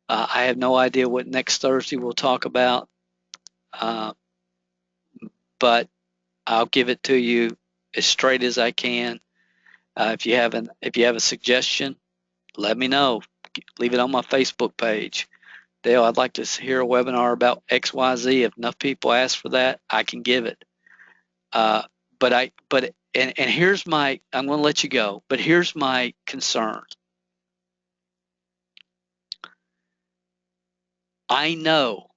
I have no idea what next Thursday we'll talk about, but I'll give it to you as straight as I can. If you have a suggestion, let me know. Leave it on my Facebook page. Dale, I'd like to hear a webinar about XYZ. If enough people ask for that, I can give it. And here's I'm going to let you go, but here's my concern. I know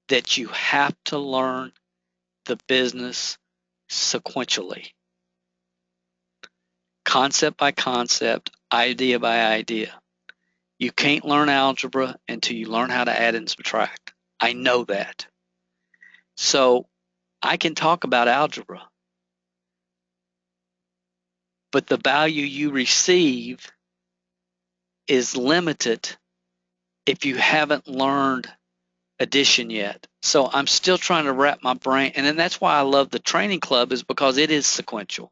that you have to learn the business sequentially, concept by concept, idea by idea. You can't learn algebra until you learn how to add and subtract. I know that. So I can talk about algebra, but the value you receive is limited if you haven't learned addition yet. So I'm still trying to wrap my brain, and then that's why I love the training club, is because it is sequential.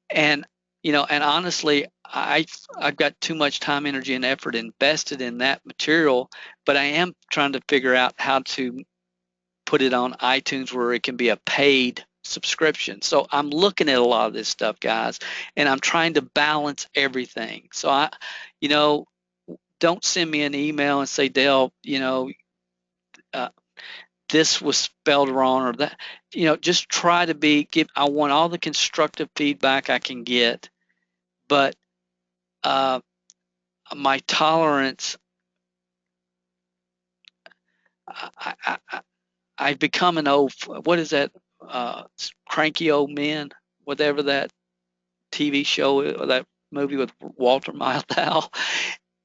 And and honestly, I've got too much time, energy, and effort invested in that material, but I am trying to figure out how to put it on iTunes where it can be a paid subscription. So I'm looking at a lot of this stuff, guys, and I'm trying to balance everything. So don't send me an email and say, Dale, this was spelled wrong or that. Just try to I want all the constructive feedback I can get, but my tolerance, I've become an old, what is that, cranky old men, whatever that TV show or that movie with Walter Matthau.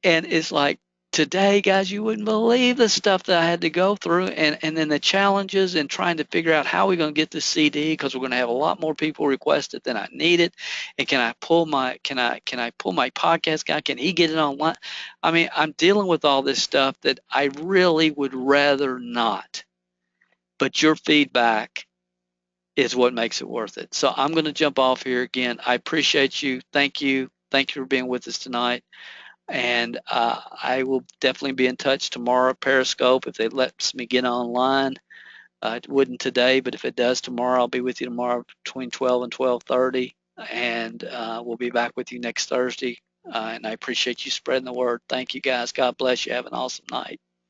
And it's like, today, guys, you wouldn't believe the stuff that I had to go through, and then the challenges and trying to figure out how we're going to get the CD, because we're going to have a lot more people request it than I need it. And can I pull my podcast guy? Can he get it online? I mean, I'm dealing with all this stuff that I really would rather not. But your feedback is what makes it worth it. So I'm going to jump off here again. I appreciate you. Thank you. Thank you for being with us tonight. And I will definitely be in touch tomorrow, Periscope, if it lets me get online. It wouldn't today, but if it does tomorrow, I'll be with you tomorrow between 12 and 12:30, and we'll be back with you next Thursday. And I appreciate you spreading the word. Thank you, guys. God bless you. Have an awesome night.